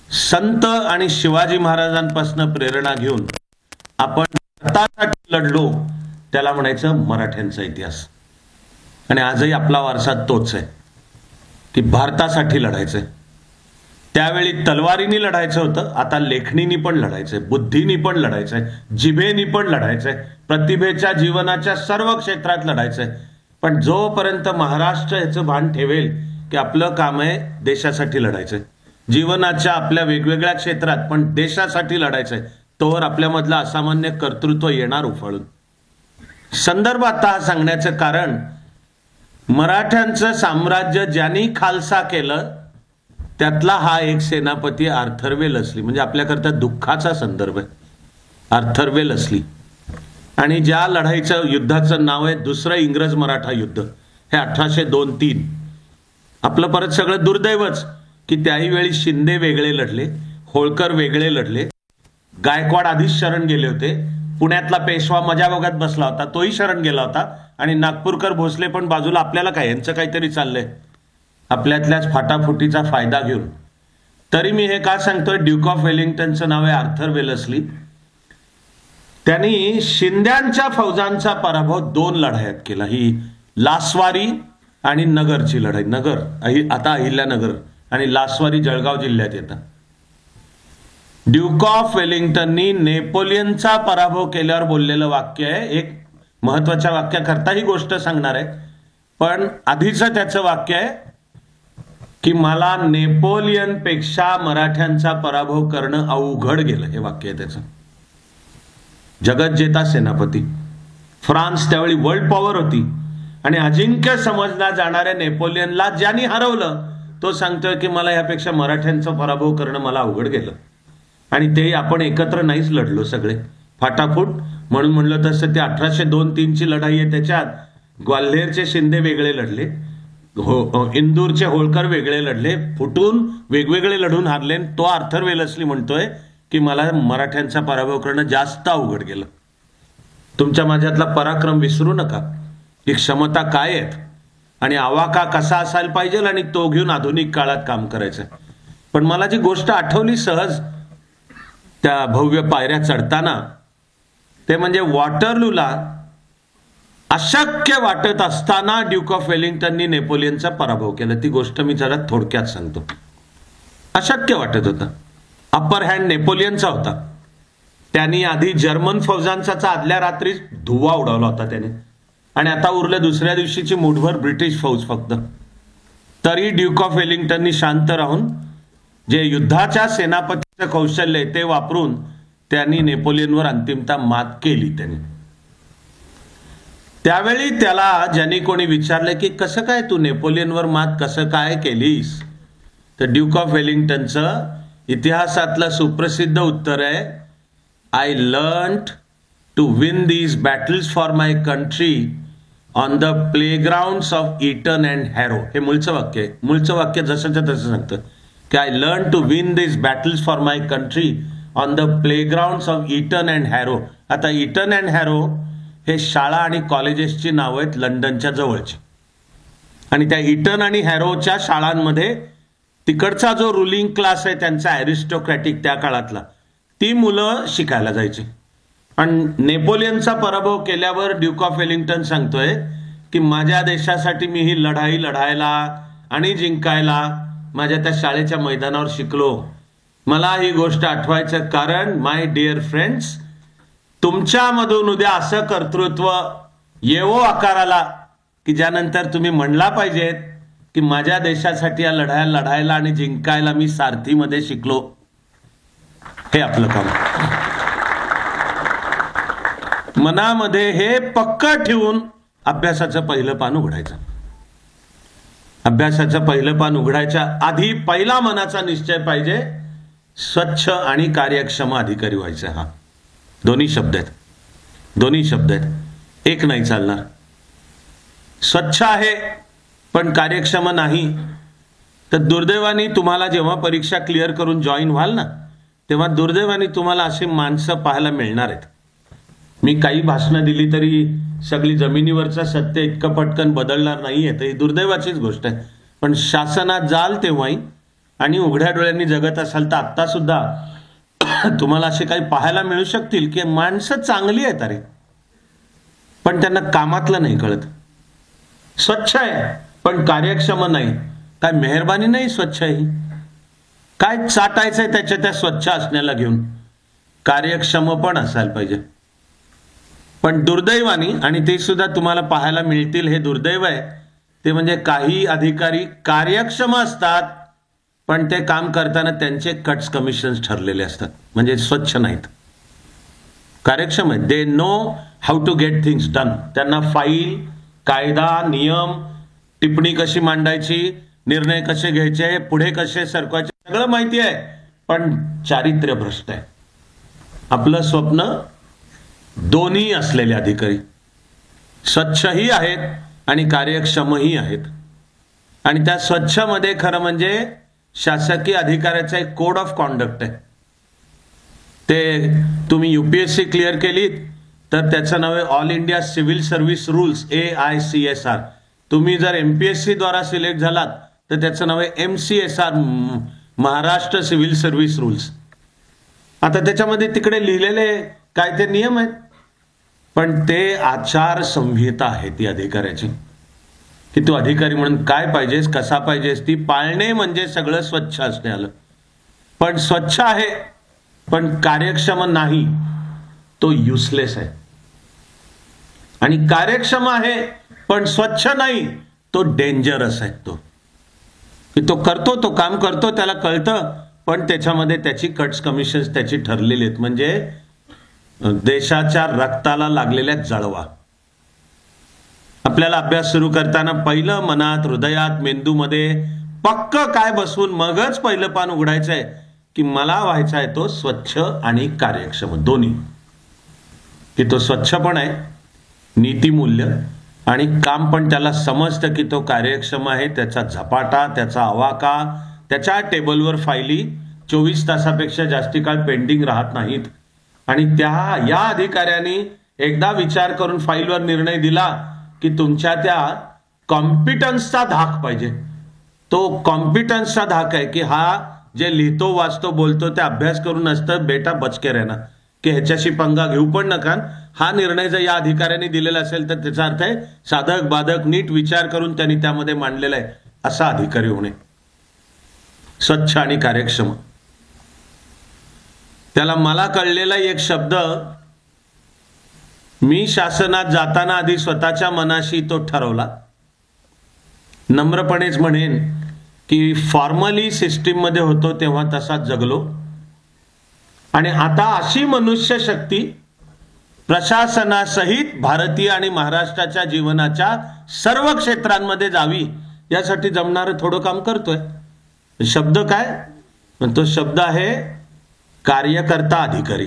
संत आणि शिवाजी महाराजांपासून प्रेरणा घेऊन आपण भारतासाठी लढलो त्याला म्हणायचं मराठ्यांचा इतिहास. आणि आजही आपला वारसा तोच आहे की भारतासाठी लढायचंय. त्यावेळी तलवारीनी लढायचं होतं, आता लेखणीनी पण लढायचंय, बुद्धीनी पण लढायचंय, जिभेनी पण लढायचंय, प्रतिभेच्या जीवनाच्या सर्व क्षेत्रात लढायचंय. पण जोपर्यंत महाराष्ट्र याचं भान ठेवेल की आपलं काम आहे देशासाठी लढायचंय, जीवनाच्या आपल्या वेगवेगळ्या क्षेत्रात पण देशासाठी लढायचंय, तोवर आपल्यामधलं असामान्य कर्तृत्व येणार उफाळून. संदर्भ आता सांगण्याचं कारण, मराठ्यांचं साम्राज्य ज्यांनी खालसा केलं त्यातला हा एक सेनापती आर्थर वेलस्ली. म्हणजे आपल्याकरता दुःखाचा संदर्भ आहे. आर्थर वेलस्ली आणि ज्या लढाईचं युद्धाचं नाव आहे दुसरं इंग्रज मराठा युद्ध, हे 1802-3. आपलं परत सगळं दुर्दैवच की त्याही वेळी शिंदे वेगळे लढले, होळकर वेगळे लढले, गायकवाड आधीच शरण गेले होते, पुण्यातला पेशवा मजा बघत बसला होता, तोही शरण गेला होता, आणि नागपूरकर भोसले पण बाजूला. आपल्याला काय, यांचं काहीतरी चाललंय आपल्यातल्याच फाटाफुटीचा फायदा घेऊन. तरी मी हे का सांगतोय, ड्यूक ऑफ वेलिंग्टनचं नाव आहे आर्थर वेलस्ली. त्यांनी शिंद्यांच्या फौजांचा पराभव 2 लढायात केला. ही लासवारी आणि नगरची लढाई. नगर आता अहिल्यानगर आणि लासवारी जळगाव जिल्ह्यात येतात. ड्यूक ऑफ वेलिंग्टननी नेपोलियनचा पराभव केल्यावर बोललेलं वाक्य आहे, एक महत्वाच्या वाक्याकरता ही गोष्ट सांगणार आहे, पण आधीचं त्याचं वाक्य आहे की मला नेपोलियन पेक्षा मराठ्यांचा पराभव करणं अवघड गेलं. हे वाक्य आहे त्याचं. जगज्जेता सेनापती, फ्रान्स त्यावेळी वर्ल्ड पॉवर होती, आणि अजिंक्य समजला जाणाऱ्या नेपोलियनला ज्यांनी हरवलं तो सांगतोय की मला यापेक्षा मराठ्यांचा पराभव करणं मला अवघड गेलं. आणि ते आपण एकत्र नाहीच लढलो सगळे फाटाफूट. म्हणून म्हणलं तसं ते 1802-3ची लढाई आहे, त्याच्यात ग्वाल्हेरचे शिंदे वेगळे लढले, इंदूरचे होळकर वेगळे लढले, फुटून वेगवेगळे लढून हारले. तो आर्थर वेलस्ली म्हणतोय की मला मराठ्यांचा पराभव करणं जास्त अवघड गेलं. तुमच्या माझ्यातला पराक्रम विसरू नका, ही क्षमता काय आहेत आणि आवाका कसा असायला पाहिजे, आणि तो घेऊन आधुनिक काळात काम करायचं. पण मला जी गोष्ट आठवली सहज त्या भव्य पायऱ्या चढताना, ते म्हणजे वॉटरलूला अशक्य वाटत असताना ड्यूक ऑफ वेलिंग्टननी नेपोलियनचा पराभव केला. ती गोष्ट मी जरा थोडक्यात सांगतो. अशक्य वाटत होता, अप्पर हँड नेपोलियनचा होता. त्यांनी आधी जर्मन फौजांचा आदल्या रात्री धुवा उडवला होता त्याने, आणि आता उरलं दुसऱ्या दिवशीची मुठभर ब्रिटिश फौज फक्त. तरी ड्यूक ऑफ वेलिंग्टननी शांत राहून जे युद्धाच्या सेनापतीचं कौशल्य आहे ते वापरून त्यांनी नेपोलियनवर अंतिमता मात केली. त्यांनी त्यावेळी त्याला ज्यांनी कोणी विचारले की कसं काय तू नेपोलियनवर मात कसं काय केलीस, तर ड्यूक ऑफ वेलिंग्टनचं इतिहासातलं सुप्रसिद्ध उत्तर आहे, I learned to win these battles for my country on the playgrounds of Eton and Harrow. हे मूळचं वाक्य आहे. मूळचं वाक्य जसंच्या तसं सांगतं की I learn to win this battles for my country on the playgrounds of Eton and Harrow. आता ईटन अँड हॅरो हे शाळा आणि कॉलेजेसची नावं आहेत लंडनच्या जवळची, आणि त्या ईटन आणि हॅरोच्या शाळांमध्ये तिकडचा जो रुलिंग क्लास आहे त्यांचा ॲरिस्टोक्रॅटिक त्या काळातला, ती मुलं शिकायला जायची. आणि नेपोलियनचा पराभव केल्यावर ड्यूक ऑफ वेलिंग्टन सांगतोय की माझ्या देशासाठी मी ही लढाई लढायला आणि जिंकायला माझ्या त्या शाळेच्या मैदानावर शिकलो. मला ही गोष्ट आठवायचं कारण माय डिअर फ्रेंड्स, तुमच्यामधून उद्या असं कर्तृत्व येवो आकाराला की ज्यानंतर तुम्ही म्हणला पाहिजेत की माझ्या देशासाठी या लढायला आणि जिंकायला मी सारथीमध्ये शिकलो. हे आपलं काम. मनामध्ये हे पक्क ठेवून अभ्यासाचं पहिलं पान उघडायचं. अभ्यासाचं पहिलं पान उघडायच्या आधी पहिला मनाचा निश्चय पाहिजे, स्वच्छ आणि कार्यक्षम अधिकारी व्हायचं. हा दोन्ही शब्द आहेत, एक नाही चालणार. स्वच्छ आहे पण कार्यक्षम नाही, तर दुर्दैवाने तुम्हाला जेव्हा परीक्षा क्लिअर करून जॉईन व्हाल ना, तेव्हा दुर्दैवाने तुम्हाला अशी माणसं पाहायला मिळणार आहेत. मी काही भाषणं दिली तरी सगळी जमिनीवरचं सत्य इतकं पटकन बदलणार नाहीये, तर ही दुर्दैवाचीच गोष्ट आहे. पण शासनात जाल तेव्हाही आणि उघड्या डोळ्यांनी जगत असाल तर आत्ता सुद्धा तुम्हाला असे काही पाहायला मिळू शकतील की माणसं चांगली आहेत अरे, पण त्यांना कामातलं नाही कळत. स्वच्छ आहे पण कार्यक्षम नाही. काय मेहरबानी नाही स्वच्छ आहे, काय चाटायचंय त्याच्या त्या स्वच्छ असण्याला घेऊन. कार्यक्षम पण असायला पाहिजे. पण दुर्दैवानी, आणि ते सुद्धा तुम्हाला पाहायला मिळतील, हे दुर्दैव आहे, ते म्हणजे काही अधिकारी कार्यक्षम असतात पण ते काम करताना त्यांचे कट्स कमिशन्स ठरलेले असतात, म्हणजे स्वच्छ नाहीत, कार्यक्षम आहेत. They know how to get things done. त्यांना फाईल, कायदा, नियम, टिप्पणी कशी मांडायची, निर्णय कसे घ्यायचे, पुढे कसे सरकवायचे, सगळं माहिती आहे, पण चारित्र्य भ्रष्ट आहे. आपलं स्वप्न दोन्ही असलेले अधिकारी, स्वच्छही आहेत आणि कार्यक्षमही आहेत. आणि त्या स्वच्छ मध्ये खरं म्हणजे शासकीय अधिकाऱ्याचा एक कोड ऑफ कॉन्डक्ट आहे. ते तुम्ही UPSC क्लिअर केलीत तर त्याचं नाव आहे all India civil service rules, AICSR. तुम्ही जर MPSC द्वारा सिलेक्ट झालात तर त्याचं नाव आहे MCSR, Maharashtra civil service rules. आता त्याच्यामध्ये तिकडे लिहिलेले काय ते नियम आहेत, पण ते आचारसंहिता आहे ती अधिकाऱ्याची, की तू अधिकारी म्हणून काय पाहिजेस, कसा पाहिजेस, ती पाळणे म्हणजे सगळं स्वच्छ असणे आलं. पण स्वच्छ आहे पण कार्यक्षम नाही, तो युजलेस आहे. आणि कार्यक्षम आहे पण स्वच्छ नाही, तो डेंजरस आहे. तो की तो करतो, तो काम करतो, त्याला कळतं, पण त्याच्यामध्ये त्याची कट्स कमिशन्स त्याची ठरलेली आहेत. म्हणजे देशाच्या रक्ताला लागलेल्या जळवा. आपल्याला अभ्यास सुरू करताना पहिलं मनात, हृदयात, मेंदूमध्ये पक्क काय बसवून मगच पहिलं पान उघडायचंय की मला व्हायचा आहे तो स्वच्छ आणि कार्यक्षम दोन्ही. की तो स्वच्छ पण आहे, नीतिमूल्य, आणि काम पण त्याला समजतं की तो कार्यक्षम आहे. त्याचा झपाटा, त्याचा आवाका, त्याच्या टेबलवर फायली 24 तासापेक्षा जास्ती काळ पेंडिंग राहत नाहीत. आणि या अधिकाऱ्यांनी एकदा विचार करून फाईलवर निर्णय दिला की तुमच्या त्या कॉम्पिटन्सचा धाक पाहिजे. तो कॉम्पिटन्सचा धाक आहे की हा जे लिहितो, वाचतो, बोलतो ते अभ्यास करून असतं, बेटा बचके रहना, की ह्याच्याशी पंगा घेऊ पण नका. हा निर्णय जर या अधिकाऱ्यांनी दिलेला असेल तर त्याचा अर्थ आहे साधक बाधक नीट विचार करून त्यांनी त्यामध्ये मांडलेला आहे असा अधिकारी होणे, स्वच्छ आणि कार्यक्षम. त्याला मला कळलेला एक शब्द, मी शासनात जाताना आधी स्वतःच्या मनाशी तो ठरवला, नम्रपणेच म्हणेन की फॉर्मली सिस्टीम मध्ये होतो तेव्हा तसाच जगलो. आणि आता अशी मनुष्य शक्ती प्रशासनासहित भारतीय आणि महाराष्ट्राच्या जीवनाच्या सर्व क्षेत्रांमध्ये जावी यासाठी जमणारं थोडं काम करतोय. शब्द काय? तो शब्द आहे कार्यकर्ता अधिकारी.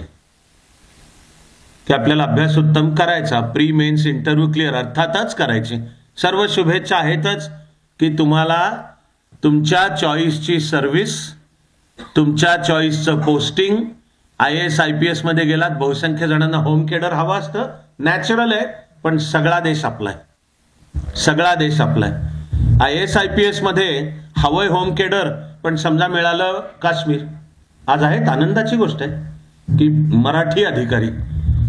की आपल्याला अभ्यास उत्तम करायचा, प्री मेन्स इंटरव्ह्यू क्लिअर अर्थातच करायची. सर्व शुभेच्छा आहेतच की तुम्हाला तुमच्या चॉईसची सर्व्हिस, तुमच्या चॉईसचं पोस्टिंग, IAS IPS मध्ये गेलात. बहुसंख्य जणांना होम केडर हवं असतं, नॅचरल आहे, पण सगळा देश आपलाय, सगळा देश आपलाय. IAS IPS मध्ये हवंय होम केडर, पण समजा मिळालं काश्मीर. आज आहे आनंदाची गोष्ट आहे की मराठी अधिकारी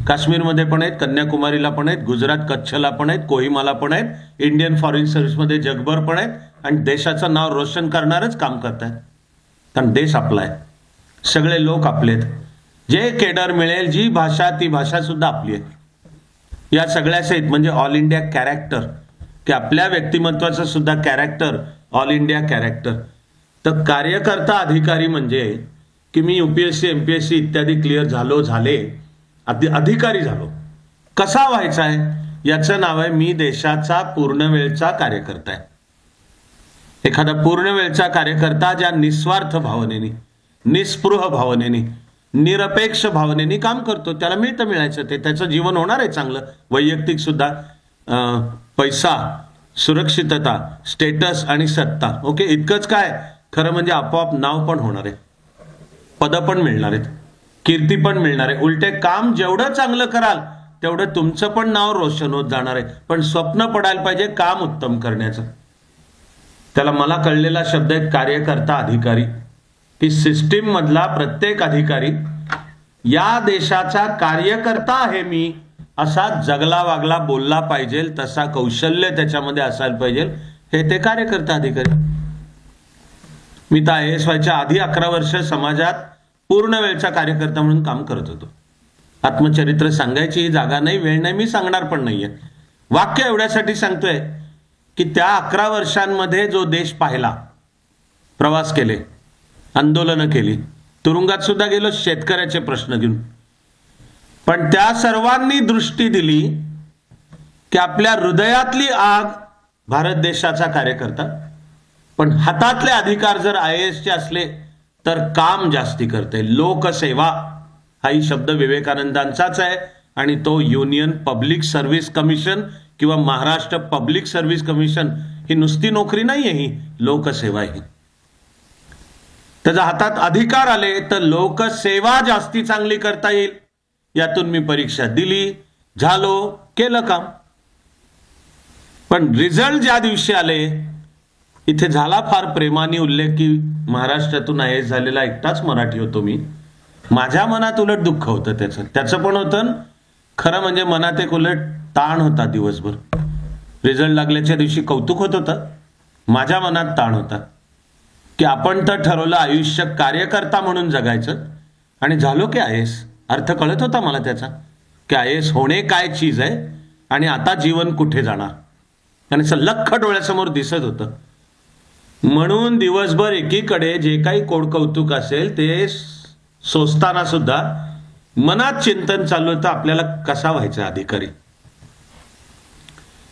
काश्मीरमध्ये पण आहेत, कन्याकुमारीला पण आहेत, गुजरात कच्छला पण आहेत, कोहिमाला पण आहेत, इंडियन फॉरेन सर्व्हिसमध्ये जगभर पण आहेत, आणि देशाचं नाव रोशन करणारच काम करतायत. कारण देश आपला आहे, सगळे लोक आपलेत, जे केडर मिळेल, जी भाषा, ती भाषा सुद्धा आपली आहे. या सगळ्या सहित म्हणजे ऑल इंडिया कॅरेक्टर, की आपल्या व्यक्तिमत्वाचं सुद्धा कॅरेक्टर, ऑल इंडिया कॅरेक्टर. तर कार्यकर्ता अधिकारी म्हणजे की मी UPSC MPSC इत्यादी क्लिअर झाले, अधिकारी झालो, कसा व्हायचा आहे याचं नाव आहे मी देशाचा पूर्णवेळचा कार्यकर्ता आहे. एखादा पूर्णवेळचा कार्यकर्ता ज्या निस्वार्थ भावनेने, निस्पृह भावनेने, निरपेक्ष भावनेने काम करतो, त्याला मिळायचं ते, त्याचं जीवन होणार आहे चांगलं, वैयक्तिक सुद्धा, पैसा, सुरक्षितता, स्टेटस आणि सत्ता. ओके, इतकंच काय, खरं म्हणजे आपोआप नाव पण होणार आहे, पद पण मिळणार आहेत, कीर्ती पण मिळणार आहे. उलटे काम जेवढं चांगलं कराल तेवढं तुमचं पण नाव रोशन होत जाणार आहे. पण स्वप्न पडायला पाहिजे काम उत्तम करण्याचं. त्याला मला कळलेला शब्द आहे कार्यकर्ता अधिकारी. की सिस्टीम मधला प्रत्येक अधिकारी या देशाचा कार्यकर्ता आहे मी असा जगला वागला बोलला पाहिजे, तसा कौशल्य त्याच्यामध्ये असायला पाहिजे, हे ते कार्यकर्ता अधिकारी. मी तर IAS व्हायच्या आधी 11 वर्ष समाजात पूर्ण वेळचा कार्यकर्ता म्हणून काम करत होतो. आत्मचरित्र सांगायची ही जागा नाही, वेळ नाही, मी सांगणार पण नाहीये. वाक्य एवढ्यासाठी सांगतोय की त्या 11 वर्षांमध्ये जो देश पाहिला, प्रवास केले, आंदोलनं केली, तुरुंगात सुद्धा गेलो शेतकऱ्याचे प्रश्न घेऊन, पण त्या सर्वांनी दृष्टी दिली की आपल्या हृदयातली आग भारत देशाचा कार्यकर्ता, पण हातातले अधिकार जर IAS चे असले तर काम जास्ती करते. लोकसेवा हाही शब्द विवेकानंदांचाच आहे आणि तो युनियन पब्लिक सर्व्हिस कमिशन किंवा महाराष्ट्र पब्लिक सर्व्हिस कमिशन ही नुसती नोकरी नाहीये, ही लोकसेवा आहे. त्याच्या हातात अधिकार आले तर लोकसेवा जास्ती चांगली करता येईल. यातून मी परीक्षा दिली, झालो, केलं काम. पण रिझल्ट ज्या दिवशी आले, इथे झाला फार प्रेमाने उल्लेख की महाराष्ट्रातून IAS झालेला एकटाच मराठी होतो मी. माझ्या मनात उलट दुःख होतं त्याचं पण होतं. खरं म्हणजे मनात एक उलट ताण होता दिवसभर. रिझल्ट लागल्याच्या दिवशी कौतुक होत होतं, माझ्या मनात ताण होता की आपण तर ठरवलं आयुष्य कार्यकर्ता म्हणून जगायचं आणि झालो की IAS. अर्थ कळत होता मला त्याचा की IAS होणे काय चीज आहे आणि आता जीवन कुठे जाणार, आणि असं लख्ख डोळ्यासमोर दिसत होतं. म्हणून दिवसभर एकीकडे जे काही कौतुक असेल ते सोसताना सुद्धा मनात चिंतन चालू होतं आपल्याला कसा व्हायचा अधिकारी.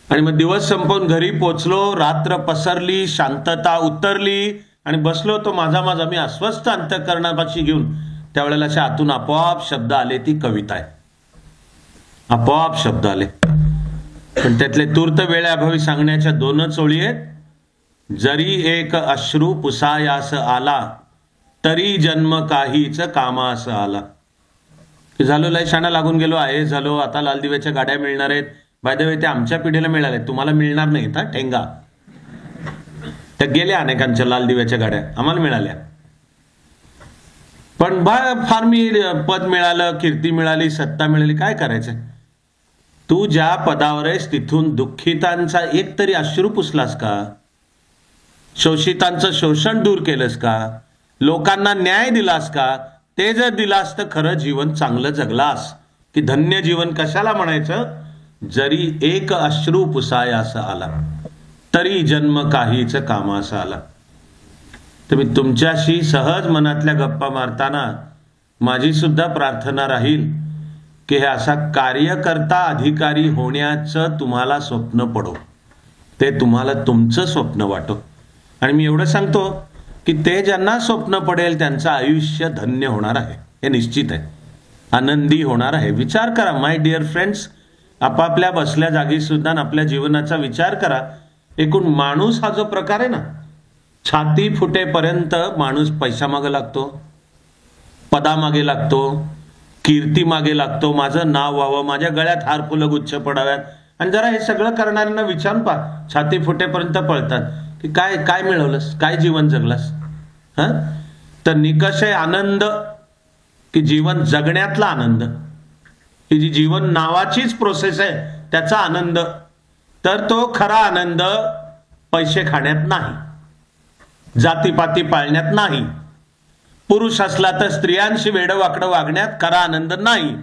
आणि मग दिवस संपवून घरी पोचलो, रात्र पसरली, शांतता उतरली आणि बसलो होतो माझा मी अस्वस्थ अंतःकरणापाशी घेऊन. त्यावेळेला अशा आतून आपोआप शब्द आले, ती कविता आहे. आपोआप शब्द आले, पण त्यातले तूर्त वेळेअभावी सांगण्याच्या 2च ओळी आहेत. जरी एक अश्रू पुसायास आला, तरी जन्म काहीच कामास आला. झालो, लय शाणा लागून गेलो, IAS झालो, आता लाल दिव्याच्या गाड्या मिळणार आहेत. बाय द वे ते आमच्या पिढीला मिळाले, तुम्हाला मिळणार नाहीत हा, ठेंगा. त्या गेल्या अनेकांच्या लाल दिव्याच्या गाड्या, आम्हाला मिळाल्या. पण फार मी पद मिळालं, कीर्ती मिळाली, सत्ता मिळाली, काय करायचं. तू ज्या पदावर आहेस तिथून दुःखितांचा एक तरी अश्रू पुसलास का? शोषितांचं शोषण दूर केलंस का? लोकांना न्याय दिलास का? ते जर दिलास तर खरं जीवन चांगलं जगलास. की धन्य जीवन कशाला म्हणायचं? जरी एक अश्रू पुसायास आला, तरी जन्म काहीच कामास आला. तर मी तुमच्याशी सहज मनातल्या गप्पा मारताना माझी सुद्धा प्रार्थना राहील की हे असा कार्यकर्ता अधिकारी होण्याचं तुम्हाला स्वप्न पडो, ते तुम्हाला तुमचं स्वप्न वाटो. आणि मी एवढं सांगतो की ते ज्यांना स्वप्न पडेल त्यांचं आयुष्य धन्य होणार आहे, हे निश्चित आहे, आनंदी होणार आहे. विचार करा माय डिअर फ्रेंड्स, आपापल्या बसल्या जागी सुद्धा आपल्या जीवनाचा विचार करा. एकूण माणूस हा जो प्रकार आहे ना, छाती फुटेपर्यंत माणूस पैसा मागे लागतो, पदामागे लागतो, कीर्ती मागे लागतो, माझं नाव व्हावं, माझ्या गळ्यात हार फुलं गुच्छ पडाव्यात. आणि जरा हे सगळं करणाऱ्यांना विचारून पहा, छाती फुटेपर्यंत पळतात की काय काय मिळवलंस, काय जीवन जगलास. तर निकष आहे आनंद, की जीवन जगण्यातला आनंद, ही जी जीवन नावाचीच प्रोसेस आहे त्याचा आनंद. तर तो खरा आनंद पैसे खाण्यात नाही, जातीपाती पाळण्यात नाही, पुरुष असला तर स्त्रियांशी वेडवाकडं वागण्यात खरा आनंद नाही,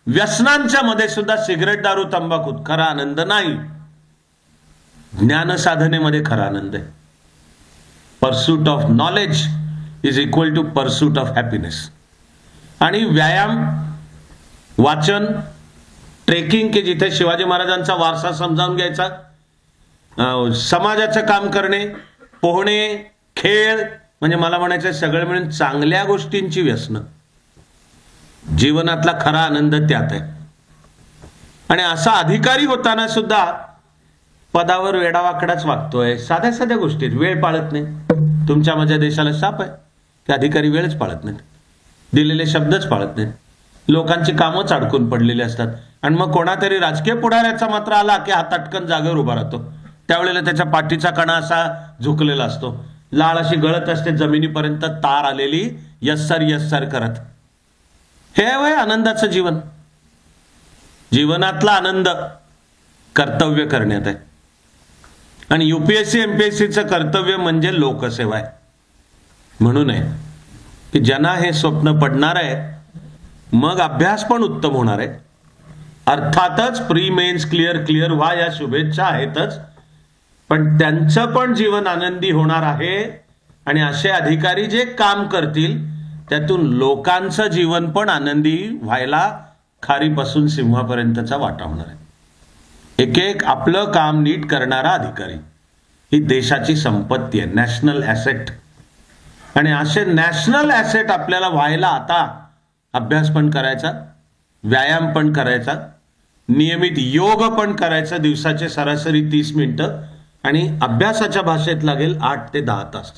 व्यसनांच्या मध्ये सुद्धा सिगरेट, दारू, तंबाखूत खरा आनंद नाही. ज्ञान साधनेमध्ये खरा आनंद आहे. Pursuit of knowledge is equal to pursuit of happiness. आणि व्यायाम, वाचन, ट्रेकिंग, की जिथे शिवाजी महाराजांचा वारसा समजावून घ्यायचा, समाजाचं काम करणे, पोहणे, खेळ, म्हणजे मला म्हणायचं सगळं मिळून चांगल्या गोष्टींची व्यसनं. जीवनातला खरा आनंद त्यात आहे. आणि असा अधिकारी होताना सुद्धा पदावर वेडावाकडाच वागतोय, साध्या साध्या गोष्टीत वेळ पाळत नाही. तुमच्या माझ्या देशाला शाप आहे की अधिकारी वेळच पाळत नाहीत, दिलेले शब्दच पाळत नाहीत, लोकांची कामच अडकून पडलेली असतात. आणि मग कोणातरी राजकीय पुढाऱ्याचा मात्र आला की हा तटकन जागेवर उभा राहतो. त्यावेळेला त्याच्या पाठीचा कणा असा झुकलेला असतो, लाळ अशी गळत असते जमिनीपर्यंत तार आलेली, यस्सर यस्सर करत. हे वय आनंदाचं जीवन. जीवनातला आनंद कर्तव्य करण्यात आहे. आणि UPSC MPSCचं कर्तव्य म्हणजे लोकसेवा आहे. म्हणून आहे की ज्यांना हे स्वप्न पडणार आहे, मग अभ्यास पण उत्तम होणार आहे. अर्थातच प्री मेन्स क्लिअर व्हा, या शुभेच्छा आहेतच, पण त्यांचं पण जीवन आनंदी होणार आहे. आणि असे अधिकारी जे काम करतील त्यातून लोकांचं जीवन पण आनंदी व्हायला खारीपासून सिंहापर्यंतचा वाटा होणार आहे. एक एक आपलं काम नीट करणारा अधिकारी ही देशाची संपत्ती आहे, नॅशनल ॲसेट. आणि असे नॅशनल ॲसेट आपल्याला व्हायला आता अभ्यास पण करायचा, व्यायाम पण करायचा, नियमित योग पण करायचा, दिवसाचे सरासरी 30 मिनिटं, आणि अभ्यासाच्या भाषेत लागेल 8 ते 10 तास.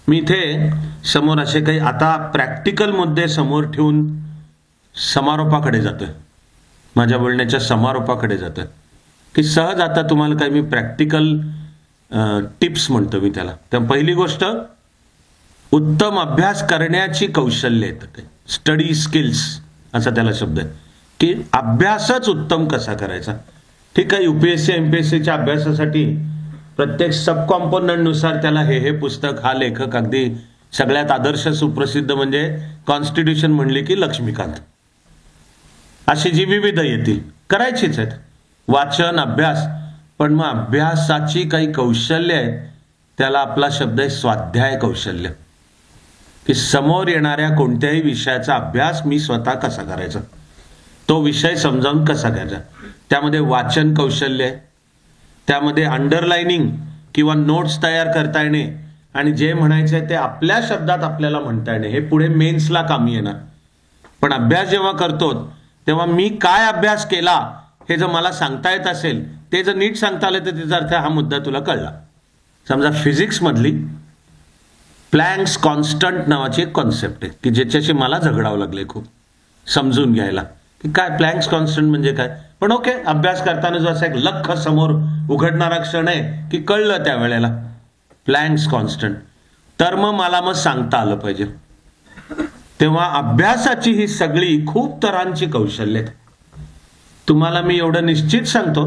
मी इथे समोर असे काही आता प्रॅक्टिकल मुद्दे समोर ठेवून समारोपाकडे जातोय, माझ्या बोलण्याच्या समारोपाकडे जातोय, की सहज आता तुम्हाला काही मी प्रॅक्टिकल टिप्स म्हणतो मी त्याला. तर पहिली गोष्ट, उत्तम अभ्यास करण्याची कौशल्य येतं, स्टडी स्किल्स असा त्याला शब्द आहे, की अभ्यासच उत्तम कसा करायचा. ठीक आहे, UPSC MPSCच्या अभ्यासासाठी प्रत्येक सब कॉम्पोनंटनुसार त्याला हे पुस्तक, हा लेखक, अगदी सगळ्यात आदर्श सुप्रसिद्ध म्हणजे कॉन्स्टिट्यूशन म्हणले की लक्ष्मीकांत, अशी जी विविध येतील करायचीच आहेत, वाचन अभ्यास. पण मग अभ्यासाची काही कौशल्य आहेत, त्याला आपला शब्द आहे स्वाध्याय कौशल्य, की समोर येणाऱ्या कोणत्याही विषयाचा अभ्यास मी स्वतः कसा करायचा, तो विषय समजावून कसा घ्यायचा. त्यामध्ये वाचन कौशल्य आहे, त्यामध्ये अंडरलाइनिंग किंवा नोट्स तयार करता येणे, आणि जे म्हणायचे ते आपल्या शब्दात आपल्याला म्हणता येणे, हे पुढे मेन्सला कामी येणार. पण अभ्यास जेव्हा करतो तेव्हा मी काय अभ्यास केला हे जर मला सांगता येत असेल, ते जर नीट सांगता आलं तर त्याचा अर्थ हा मुद्दा तुला कळला. समजा फिजिक्स मधली प्लँक्स कॉन्स्टंट नावाची एक कॉन्सेप्ट आहे, की ज्याच्याशी मला झगडावं लागले खूप समजून घ्यायला, की काय प्लँक्स कॉन्स्टंट म्हणजे काय. पण ओके, अभ्यास करताना जो असा एक लख समोर उघडणारा क्षण आहे की कळलं त्यावेळेला प्लँक्स कॉन्स्टंट, तर मग सांगता आलं पाहिजे. तेव्हा अभ्यासाची ही सगळी खूप तऱ्हांची कौशल्य आहेत. तुम्हाला मी एवढं निश्चित सांगतो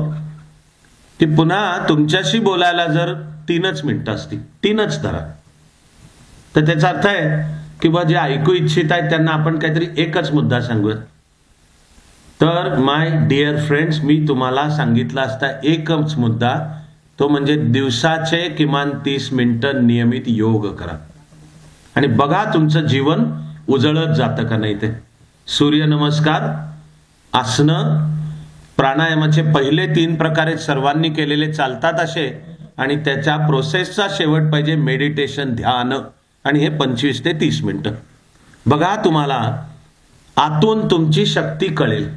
की पुन्हा तुमच्याशी बोलायला जर 3च मिनिटं असतील, 3च धरा, तर त्याचा अर्थ आहे की बा जे ऐकू इच्छित आहेत त्यांना आपण काहीतरी एकच मुद्दा सांगूयात. तर माय डिअर फ्रेंड्स, मी तुम्हाला सांगितला असता एकच मुद्दा, तो म्हणजे दिवसाचे किमान 30 मिनिटं नियमित योग करा, आणि बघा तुमचं जीवन उजळत जातं का नाही ते. सूर्यनमस्कार, आसनं, प्राणायामाचे पहिले 3 प्रकारे सर्वांनी केलेले चालतात असे, आणि त्याच्या प्रोसेसचा शेवट पाहिजे मेडिटेशन, ध्यान, आणि हे 25 ते 30 मिनिटं. बघा तुम्हाला आतून तुमची शक्ती कळेल,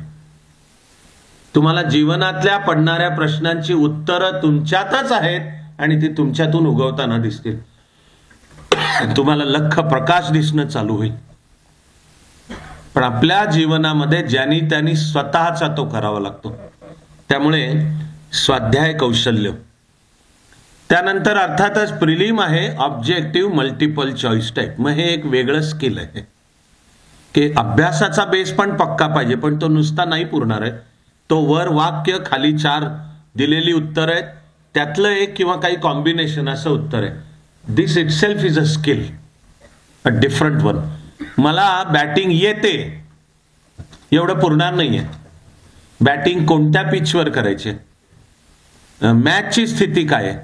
तुम्हाला जीवनातल्या पडणाऱ्या प्रश्नांची उत्तरं तुमच्यातच आहेत आणि ती तुमच्यातून उगवताना दिसतील. तुम्हाला लख प्रकाश दिसणं चालू होईल. पण आपल्या जीवनामध्ये ज्यांनी त्यांनी स्वतःचा तो करावा लागतो. त्यामुळे स्वाध्याय कौशल्य. त्यानंतर अर्थातच प्रिलिम आहे ऑब्जेक्टिव्ह मल्टिपल चॉईस टाईप. मग हे एक वेगळं स्किल आहे की अभ्यासाचा बेस पण पक्का पाहिजे, पण तो नुसता नाही पुरणार आहे. तो वर वाक्य, खाली 4 दिलेली उत्तर आहेत, त्यातलं एक किंवा काही कॉम्बिनेशन असं उत्तर आहे. This itself is a skill, a different one. मला बॅटिंग येते एवढं पुरणार नाहीये. बॅटिंग कोणत्या पिचवर करायचे, मॅचची स्थिती काय आहे,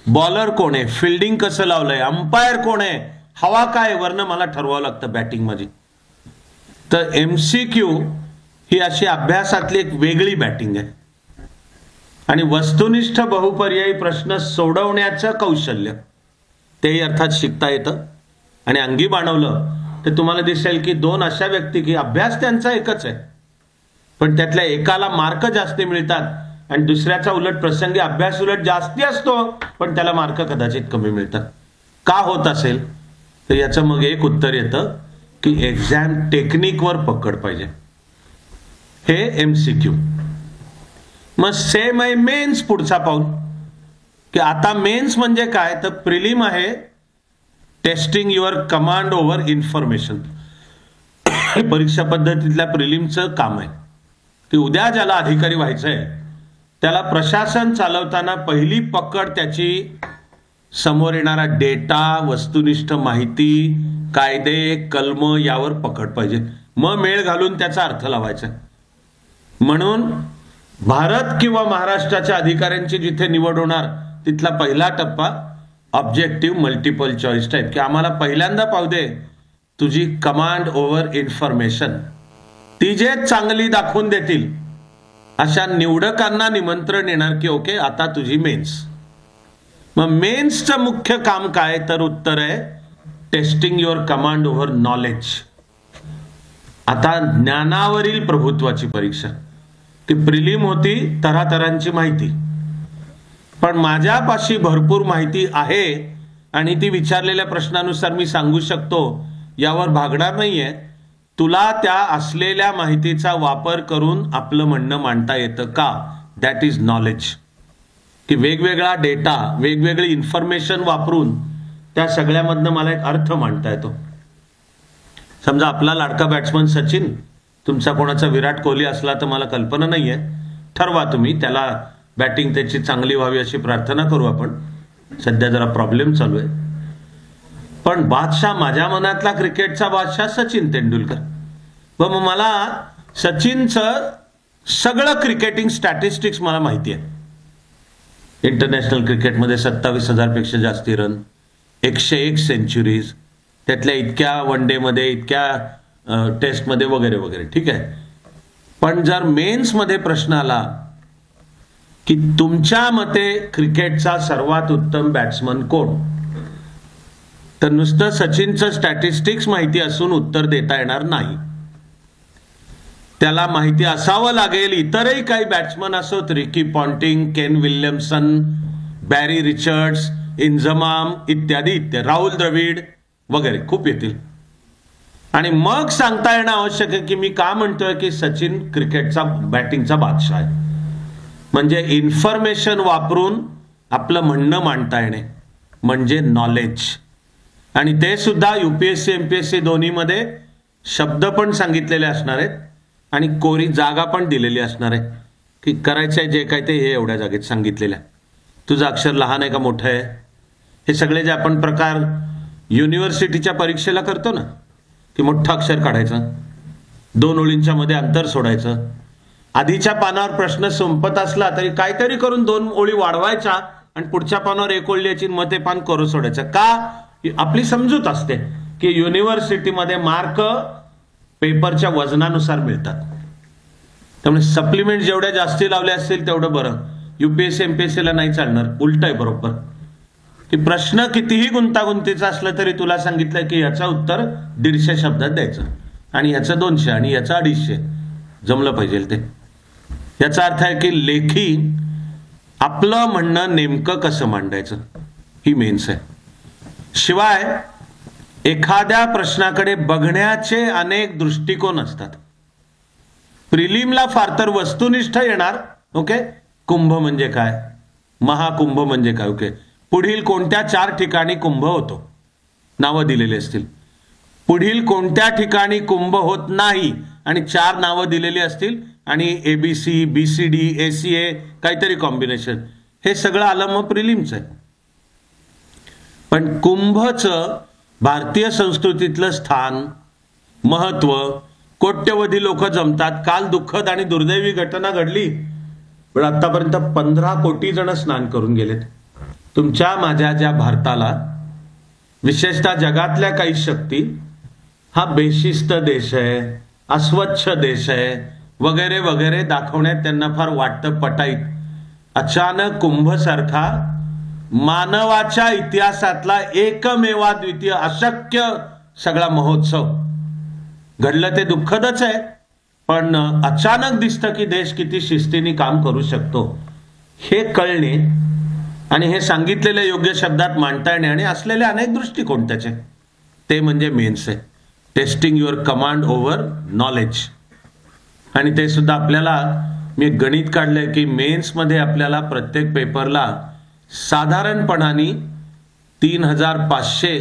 बॉलर कोण आहे, फिल्डिंग कसं लावलंय, अंपायर कोण आहे, हवा काय, वरनं मला ठरवावं लागतं बॅटिंग माझी. तर MCQ ही अशी अभ्यासातली एक वेगळी बॅटिंग आहे. आणि वस्तुनिष्ठ बहुपर्यायी प्रश्न सोडवण्याचं कौशल्य तेही अर्थात शिकता येतं. आणि अंगी बाणवलं तर तुम्हाला दिसेल की 2 अशा व्यक्ती की अभ्यास त्यांचा एकच आहे, पण त्यातल्या एकाला मार्क जास्त मिळतात आणि दुसऱ्याचा उलट प्रसंगी अभ्यास उलट जास्ती असतो पण त्याला मार्क कदाचित कमी मिळतात. का होत असेल तर याचं मग एक उत्तर येतं की एक्झाम टेक्निकवर पकड पाहिजे. हे MCQ. मग सेम आहे मेन्स, पुढचा पाऊल की आता मेन्स म्हणजे काय, तर प्रिलिम आहे testing your command over information. परीक्षा पद्धतीतल्या प्रिलिमचं काम आहे की उद्या ज्याला अधिकारी व्हायचंय त्याला प्रशासन चालवताना पहिली पकड त्याची समोर येणारा डेटा, वस्तुनिष्ठ माहिती, कायदे, कलम यावर पकड पाहिजे. मग मेळ घालून त्याचा अर्थ लावायचा. म्हणून भारत किंवा महाराष्ट्राच्या अधिकाऱ्यांची जिथे निवड होणार तिथला पहिला टप्पा ऑब्जेक्टिव्ह मल्टिपल चॉईस टाईप, की आम्हाला पहिल्यांदा पाहू दे तुझी कमांड ओव्हर इन्फॉर्मेशन. ती जे चांगली दाखवून देतील अशा निवडकांना निमंत्रण येणार की ओके आता तुझी मेन्स. मग मेन्सचं मुख्य काम काय, तर उत्तर आहे testing your command over knowledge. आता ज्ञानावरील प्रभुत्वाची परीक्षा, ती प्रिलिम होती, तऱ्हातऱ्हांची माहिती, पण माझ्यापाशी भरपूर माहिती आहे आणि ती विचारलेल्या प्रश्नानुसार मी सांगू शकतो यावर भागणार नाहीये. तुला त्या असलेल्या माहितीचा वापर करून आपलं म्हणणं मांडता येतं का? That is knowledge. की वेगवेगळा डेटा, वेगवेगळी इन्फॉर्मेशन वापरून त्या सगळ्यामधनं मला एक अर्थ मांडता येतो. समजा आपला लाडका बॅट्समन सचिन, तुमचा कोणाचा विराट कोहली असला तर मला कल्पना नाहीये, ठरवा तुम्ही, त्याला बॅटिंग त्याची चांगली व्हावी अशी प्रार्थना करू आपण. सध्या जरा प्रॉब्लेम चालू आहे, पण बादशाह, माझ्या मनातला क्रिकेटचा बादशाह सचिन तेंडुलकर. मग मला सचिनचं सगळं क्रिकेटिंग स्टॅटिस्टिक्स मला माहिती आहे. इंटरनॅशनल क्रिकेटमध्ये 27,000 पेक्षा जास्ती रन, 101 सेंचुरीज, त्यातल्या इतक्या वन डे मध्ये, इतक्या टेस्टमध्ये वगैरे वगैरे. ठीक आहे, पण जर मेन्समध्ये प्रश्न आला की तुमच्या मते क्रिकेटचा सर्वात उत्तम बॅट्समन कोण, तर नुसतं सचिनचं स्टॅटिस्टिक्स माहिती असून उत्तर देता येणार नाही. त्याला माहिती असावं लागेल इतरही काही बॅट्समन असोत, Ricky Ponting, Kane Williamson, Barré Richards, इंझमाम इत्यादी इत्यादी, राहुल द्रविड वगैरे खूप येतील. आणि मग सांगता येणं आवश्यक आहे की मी का म्हणतोय की सचिन क्रिकेटचा बॅटिंगचा बादशाह आहे. म्हणजे इन्फॉर्मेशन वापरून आपलं म्हणणं मांडता येणे म्हणजे नॉलेज. आणि ते सुद्धा UPSC MPSC दोन्हीमध्ये शब्द पण सांगितलेले असणार आहेत आणि कोरी जागा पण दिलेली असणार आहे की करायचं आहे जे काय ते हे एवढ्या जागेत सांगितलेल्या. तुझं अक्षर लहान आहे का मोठं आहे, हे सगळे जे आपण प्रकार युनिव्हर्सिटीच्या परीक्षेला करतो ना, की मोठं अक्षर काढायचं, 2 ओळींच्या मध्ये अंतर सोडायचं, आधीच्या पानावर प्रश्न संपत असला तरी काहीतरी करून 2 ओळी वाढवायच्या आणि पुढच्या पानावर 1 ओळ लिहायची, मग ते पान कोरं सोडायचं. का? आपली समजूत असते की युनिव्हर्सिटीमध्ये मार्क पेपरच्या वजनानुसार मिळतात, त्यामुळे सप्लिमेंट जेवढ्या जास्ती लावल्या असतील तेवढं बरं. UPSC MPSC ला नाही चालणार, उलट आहे बरोबर. की प्रश्न कितीही गुंतागुंतीचा असला तरी तुला सांगितलं की याचं उत्तर 150 शब्दात द्यायचं आणि याचं 200 आणि याचं 250, जमलं पाहिजे ते. याचा अर्थ आहे की लेखी आपलं म्हणणं नेमकं कसं मांडायचं ही मेन्स आहे. शिवाय एखाद्या प्रश्नाकडे बघण्याचे अनेक दृष्टिकोन असतात. प्रिलिमला फार तर वस्तुनिष्ठ येणार, ओके, कुंभ म्हणजे काय, महाकुंभ म्हणजे काय, ओके, पुढील कोणत्या 4 ठिकाणी कुंभ होतो, नावं दिलेली असतील. पुढील कोणत्या ठिकाणी कुंभ होत नाही आणि 4 नावं दिलेली असतील आणि ABC, BCD, ACA काहीतरी कॉम्बिनेशन, हे सगळं आलं मग प्रिलिमचं आहे. पण कुंभचं भारतीय संस्कृतीतलं स्थान, महत्व, कोट्यवधी लोक जमतात. काल दुःखद आणि दुर्दैवी घटना घडली, पण आतापर्यंत 15 कोटी जण स्नान करून गेलेत. तुमच्या माझ्या ज्या भारताला, विशेषतः जगातल्या काही शक्ती हा बेशिस्त देश आहे, अस्वच्छ देश आहे वगैरे वगैरे दाखवण्यात त्यांना फार वाटतं पटाईत. अचानक कुंभ सारखा मानवाच्या इतिहासातला एकमेवाद्वितीय अशक्य सगळा महोत्सव घडलं, ते दुःखदच आहे. पण अचानक दिसतं की देश किती शिस्तीने काम करू शकतो हे कळणे आणि हे सांगितलेल्या योग्य शब्दात मांडता येणे आणि असलेले अनेक दृष्टिकोन त्याचे, ते म्हणजे मेन्स आहे. Testing your command over knowledge. आणि ते सुद्धा आपल्याला, मी गणित काढलंय की मेन्समध्ये आपल्याला प्रत्येक पेपरला साधारणपणाने 3500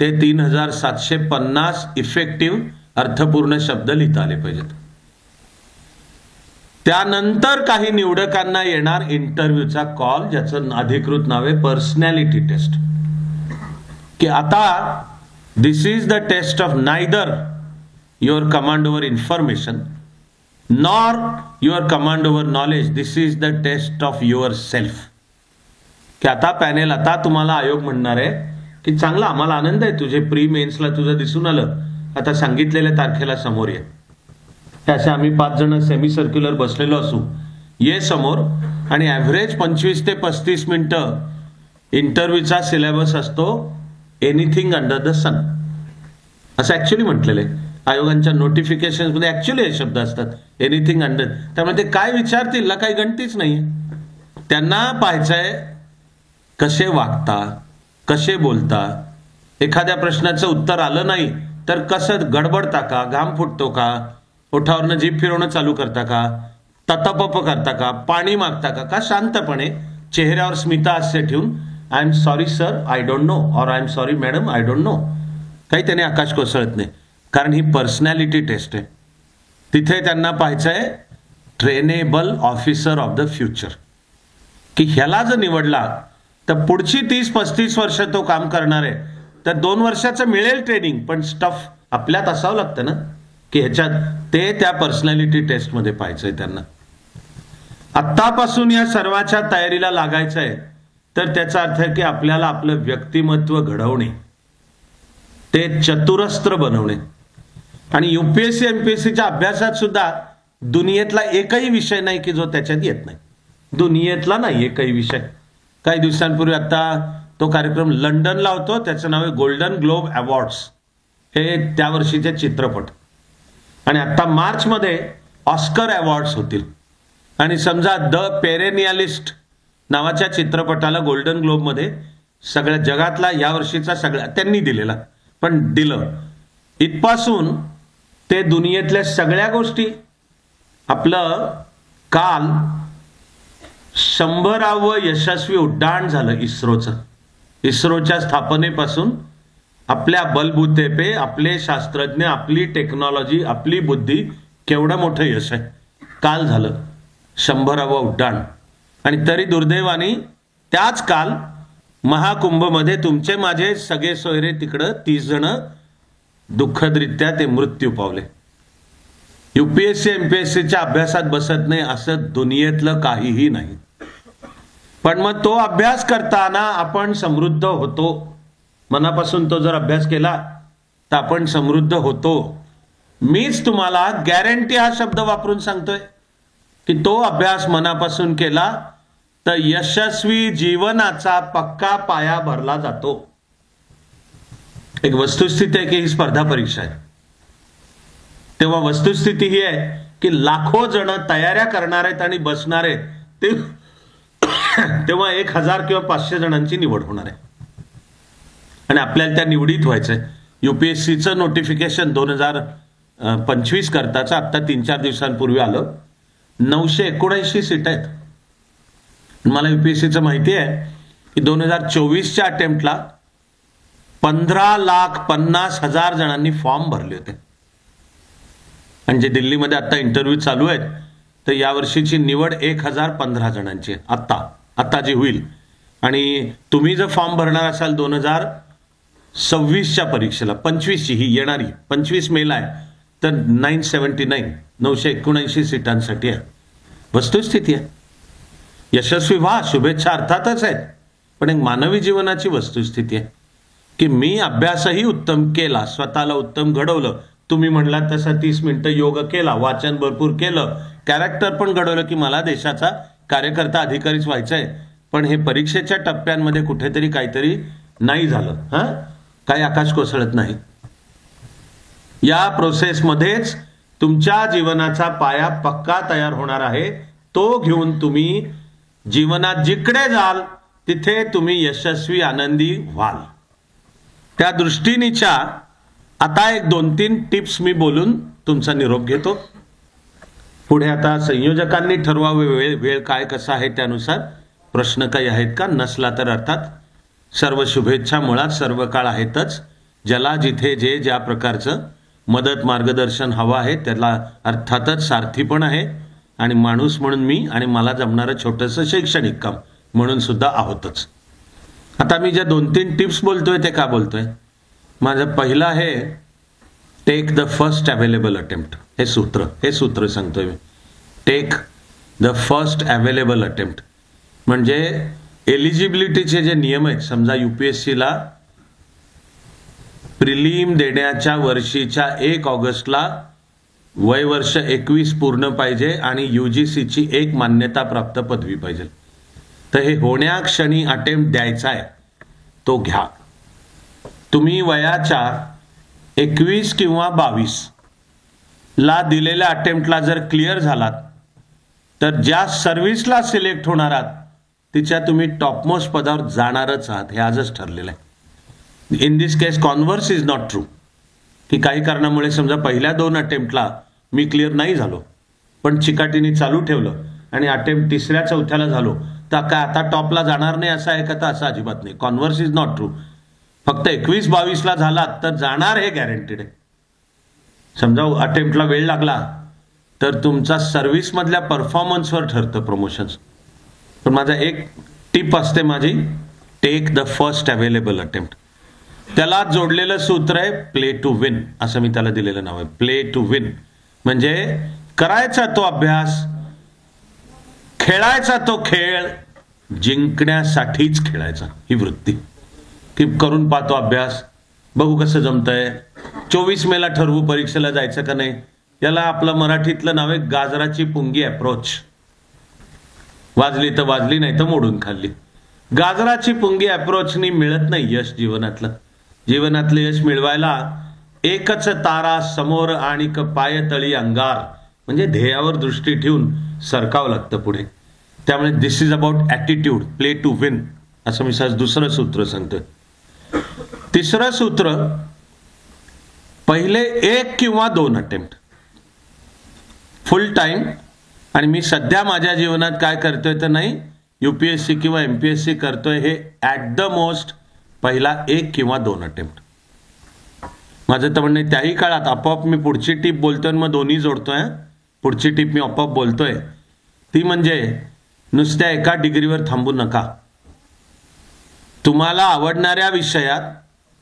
ते 3750 इफेक्टिव्ह अर्थपूर्ण शब्द लिहिता आले पाहिजेत. त्यानंतर काही निवडकांना येणार इंटरव्ह्यूचा कॉल, ज्याचं अधिकृत नाव आहे पर्सनॅलिटी टेस्ट. की आता this is the test of neither your command over information nor your command over knowledge, this is the test of your self. की आता पॅनेल, आता तुम्हाला आयोग म्हणणार आहे की चांगला, आम्हाला आनंद आहे तुझे प्री मेन्सला तुझं दिसून आलं, आता सांगितलेल्या तारखेला समोर ये. असे आम्ही 5 जण सेमी सर्क्युलर बसलेलो असू, ये समोर, आणि ॲव्हरेज 25 ते 35 मिनिटं इंटरव्ह्यूचा सिलेबस असतो, एनिथिंग अंडर द सन असं ऍक्च्युअली म्हटलेलं आहे. आयोगांच्या नोटिफिकेशन मध्ये ऍक्च्युली हे शब्द असतात, एनिथिंग अंडर. त्यामुळे ते काय विचारतील ना काही गणतीच नाही. त्यांना पाहायचंय कसे वागता, कसे बोलता. एखाद्या प्रश्नाचं उत्तर आलं नाही तर कसं गडबडता का, घाम फुटतो का, ओठावरनं जीभ फिरवणं चालू करता का, ततपप करता का, पाणी मागता का शांतपणे चेहऱ्यावर स्मितहास्य ठेवून I am sorry sir I don't know, or I am sorry madam I don't know. काही त्याने आकाश कोसळत नाही, कारण ही पर्सनॅलिटी टेस्ट आहे. तिथे त्यांना पाहायचंय trainable officer of the future, की ह्याला जर निवडला तर पुढची 30-35 वर्ष तो काम करणार आहे. तर 2 वर्षाचं मिळेल ट्रेनिंग, पण स्टफ आपल्यात असावं लागतं ना, की ह्याच्यात ते त्या पर्सनॅलिटी टेस्टमध्ये पाहायचंय त्यांना. आत्तापासून या सर्वाच्या तयारीला लागायचं आहे. तर त्याचा अर्थ आहे की आपल्याला आपलं व्यक्तिमत्व घडवणे, ते चतुरस्त्र बनवणे. आणि युपीएससी एमपीएससीच्या अभ्यासात सुद्धा दुनियेतला एकही विषय नाही की जो त्याच्यात येत नाही. दुनियेतला नाही एकही विषय. काही दिवसांपूर्वी आता तो कार्यक्रम लंडनला होतो, त्याचं नाव आहे गोल्डन ग्लोब अवॉर्ड्स. हे त्या वर्षीचे चित्रपट. आणि आता मार्चमध्ये ऑस्कर अवॉर्ड्स होतील. आणि समजा द पेरेनियालिस्ट नावाच्या चित्रपटाला गोल्डन ग्लोबमध्ये सगळ्या जगातला या वर्षीचा सगळ्या त्यांनी दिलेला, पण दिलं. इथपासून ते दुनियेतल्या सगळ्या गोष्टी. आपलं काल 100वे यशस्वी उड्डाण झालं इस्रोचं. इस्रोच्या स्थापनेपासून आपल्या बलबुतेपे आपले शास्त्रज्ञ, आपली टेक्नॉलॉजी, आपली बुद्धी, केवढं मोठं यश आहे. काल झालं 100वे उड्डाण. आणि तरी दुर्दैवाने त्याच काल महाकुंभमध्ये तुमचे माझे सगळे सोयरे तिकडं 30 जण दुःखदरित्या ते मृत्यू पावले. युपीएससी एमपीएससीच्या अभ्यासात बसत नाही असं दुनियेतलं काहीही नाही. पण मग तो अभ्यास करताना आपण समृद्ध होतो. मनापासून तो जर अभ्यास केला तर आपण समृद्ध होतो. मीच तुम्हाला गॅरंटी हा शब्द वापरून सांगतोय की तो अभ्यास मनापासून केला तर यशस्वी जीवनाचा पक्का पाया भरला जातो. एक वस्तुस्थिती आहे की ही स्पर्धा परीक्षा आहे. तेव्हा वस्तुस्थिती ही आहे की लाखो जण तयाऱ्या करणार आहेत आणि बसणार आहेत. तेव्हा 1000 किंवा 500 जणांची निवड होणार आहे. आणि आपल्याला त्या निवडीत व्हायचंय. युपीएससीचं नोटिफिकेशन 2025 करताच आता 3-4 दिवसांपूर्वी आलं. 979 सीट आहेत. मला युपीएससीचं माहिती आहे की 2024च्या अटेम्प्टला 15,50,000 जणांनी फॉर्म भरले होते. आणि जे दिल्लीमध्ये आता इंटरव्ह्यू चालू आहेत तर यावर्षीची निवड 1015 जणांची आहे आता जी होईल. आणि तुम्ही जर फॉर्म भरणार असाल 2026च्या परीक्षेला, 25ची ही येणारी 25 मेला आहे, तर 979 सीटांसाठी आहे. वस्तुस्थिती आहे. यशस्वी व्हा, शुभेच्छा अर्थातच आहेत, पण एक मानवी जीवनाची वस्तुस्थिती आहे की मी अभ्यासही उत्तम केला, स्वतःला उत्तम घडवलं. तुम्ही म्हणलात तसं 30 मिनिटं योग केला, वाचन भरपूर केलं, कॅरेक्टर पण घडवलं की मला देशाचा कार्यकर्ता अधिकारीच व्हायचंय. पण हे परीक्षेच्या टप्प्यांमध्ये कुठेतरी काहीतरी नाही झालं. काही आकाश कोसळत नाही. या प्रोसेसमध्येच तुमच्या जीवनाचा पाया पक्का तयार होणार आहे. तो घेऊन तुम्ही जीवनात जिकडे जाल तिथे तुम्ही यशस्वी आनंदी व्हाल. त्या दृष्टीनेच्या आता एक 2-3 टिप्स मी बोलून तुमचा निरोप घेतो. पुढे आता संयोजकांनी ठरवावे वेळ काय कसा आहे त्यानुसार. प्रश्न काही आहेत का? नसला तर अर्थात सर्व शुभेच्छा मुळात सर्व काळ आहेतच. ज्याला जिथे जे ज्या प्रकारचं मदत मार्गदर्शन हवं आहे त्याला अर्थातच सारथी पण आहे. आणि माणूस म्हणून मी आणि मला जमणारं छोटंसं शैक्षणिक काम म्हणून सुद्धा आहोतच. आता मी ज्या 2-3 टिप्स बोलतोय ते का बोलतोय? माझं पहिलं आहे take the first available attempt. हे सूत्र सांगतोय मी. Take the first available attempt म्हणजे एलिजिबिलिटीचे जे नियम आहेत. समजा युपीएससीला प्रिलिम देण्याच्या वर्षीच्या 1 ऑगस्टला वय वर्ष 21 पूर्ण पाहिजे आणि UGCची एक मान्यता प्राप्त पदवी पाहिजे. तर हे होण्याक्षणी अटेम्प्ट द्यायचा आहे तो घ्या. तुम्ही वयाच्या 21 किंवा 22 ला दिलेल्या अटेम्प्टला जर क्लिअर झालात तर ज्या सर्व्हिसला सिलेक्ट होणार आहात तिच्या तुम्ही टॉपमोस्ट पदावर जाणारच आहात, हे आजच ठरलेलं आहे. In this case converse is not true, की काही कारणामुळे समजा पहिल्या 2 अटेम्प्टला मी क्लिअर नाही झालो पण चिकाटीने चालू ठेवलं आणि अटेम्प्ट 3ऱ्या 4थ्याला झालो तर काय आता टॉपला जाणार नाही असं आहे का? तर असं अजिबात नाही. Converse is not true. फक्त 21-22ला झालात तर जाणार हे गॅरंटीड आहे. समजा अटेम्प्टला वेळ लागला तर तुमचा सर्व्हिस मधल्या परफॉर्मन्सवर ठरतं प्रमोशन्स. पण माझा एक टिप असते माझी, take the first available attempt. त्याला जोडलेलं सूत्र आहे प्ले टू विन, असं मी त्याला दिलेलं नाव आहे. प्ले टू विन म्हणजे करायचा तो अभ्यास, खेळायचा तो खेळ, जिंकण्यासाठीच खेळायचा, ही वृत्ती. की करून पाहतो अभ्यास, बघू कसं जमतंय, 24 मेला ठरवू परीक्षेला जायचं का नाही. याला आपलं मराठीतलं नाव आहे गाजराची पुंगी अप्रोच. वाजली तर वाजली, नाही तर मोडून खाल्ली. गाजराची पुंगी अप्रोचनी मिळत नाही यश जीवनातलं. जीवनातलं यश मिळवायला एकच तारा समोर आणि पायतळी अंगार, म्हणजे ध्येयावर दृष्टी ठेवून सरकावं लागतं पुढे. त्यामुळे this is about attitude, play to win, असं मी सहज दुसरं सूत्र सांगतोय. तिसरं सूत्र, पहिले 1 किंवा 2 अटेम्प्ट फुल टाइम. आणि मी सध्या माझ्या जीवनात काय करतोय तर नाही UPSC किंवा MPSC करतोय, हे ॲट द मोस्ट पहिला 1 किंवा 2 अटेम्प्ट. माझं तर म्हणणं त्याही काळात आपोआप मी पुढची टीप बोलतोय मग दोन्ही जोडतोय. पुढची टीप मी आपोआप बोलतोय ती म्हणजे नुसत्या एका डिग्रीवर थांबू नका. तुम्हाला आवडणाऱ्या विषयात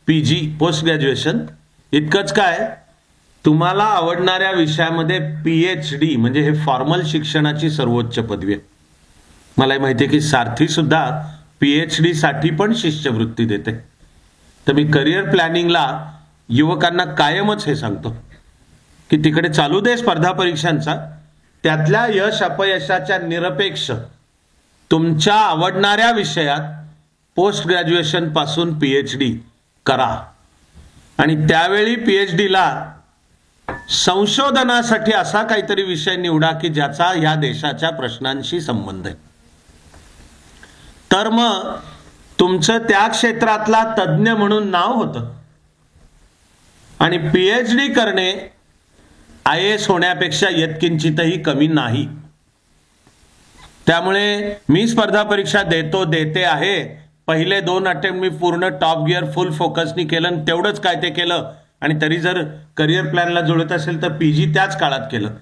PG पोस्ट ग्रॅज्युएशन इतकंच काय, तुम्हाला आवडणाऱ्या विषयामध्ये PhD म्हणजे हे फॉर्मल शिक्षणाची सर्वोच्च पदवी आहे. मला माहिती आहे की सारथी सुद्धा PhD साठी पण शिष्यवृत्ती देते. तर मी करिअर प्लॅनिंगला युवकांना कायमच हे सांगतो की तिकडे चालू दे स्पर्धा परीक्षांचा, त्यातल्या यश अपयशाच्या निरपेक्ष तुमच्या आवडणाऱ्या विषयात पोस्ट ग्रॅज्युएशन पासून PhD करा. आणि त्यावेळी PhD ला संशोधनासाठी असा काहीतरी विषय निवडा की ज्याचा या देशाच्या प्रश्नांशी संबंध आहे. तर मग तुमचं त्या क्षेत्रातला तज्ज्ञ म्हणून नाव होतं. आणि PhD करणे IAS होण्यापेक्षा यत्किंचितही कमी नाही. त्यामुळे मी स्पर्धा परीक्षा देते आहे. पहिले 2 अटेम्प्ट मी पूर्ण टॉप गिअर फुल फोकसनी केलं आणि तेवढंच काय ते केलं. आणि तरी जर करिअर प्लॅनला जुळत असेल तर PG त्याच काळात केलं.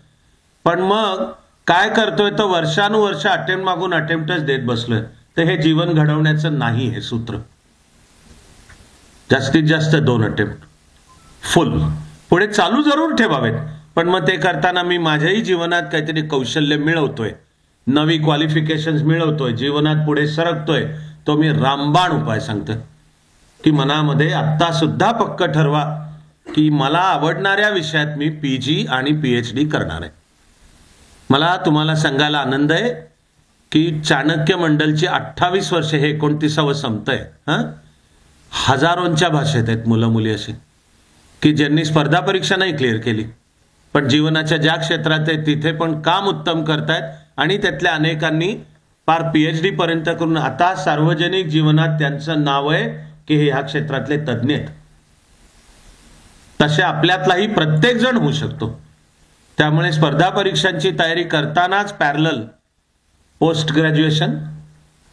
पण मग काय करतोय तर वर्षानुवर्ष अटेम्प्ट मागून अटेम्प्टच देत बसलोय. तर हे जीवन घडवण्याचं नाही हे सूत्र. जास्तीत जास्त 2 अटेम्प्ट फुल, पुढे चालू जरूर ठेवावेत. पण मग ते करताना मी माझ्याही जीवनात काहीतरी कौशल्य मिळवतोय, नवी क्वालिफिकेशन्स मिळवतोय, जीवनात पुढे सरकतोय. तो मी रामबाण उपाय सांगतोय की मनामध्ये आत्ता सुद्धा पक्क ठरवा की मला आवडणाऱ्या विषयात मी PG आणि PhD करणार आहे. मला तुम्हाला सांगायला आनंद आहे की चाणक्य मंडलची 28 वर्षे, हे 29वे संपतंय. हजारोंच्या भाषेत आहेत मुलं मुली असे की ज्यांनी स्पर्धा परीक्षा नाही क्लिअर केली पण जीवनाच्या ज्या क्षेत्रात आहे तिथे पण काम उत्तम करतायत. आणि त्यातल्या अनेकांनी पार PhD पर्यंत करून आता सार्वजनिक जीवनात त्यांचं नाव आहे की हे ह्या क्षेत्रातले तज्ज्ञ आहेत. तसे आपल्यातलाही प्रत्येक जण होऊ शकतो. त्यामुळे स्पर्धा परीक्षांची तयारी करतानाच पॅरलल पोस्ट ग्रॅज्युएशन,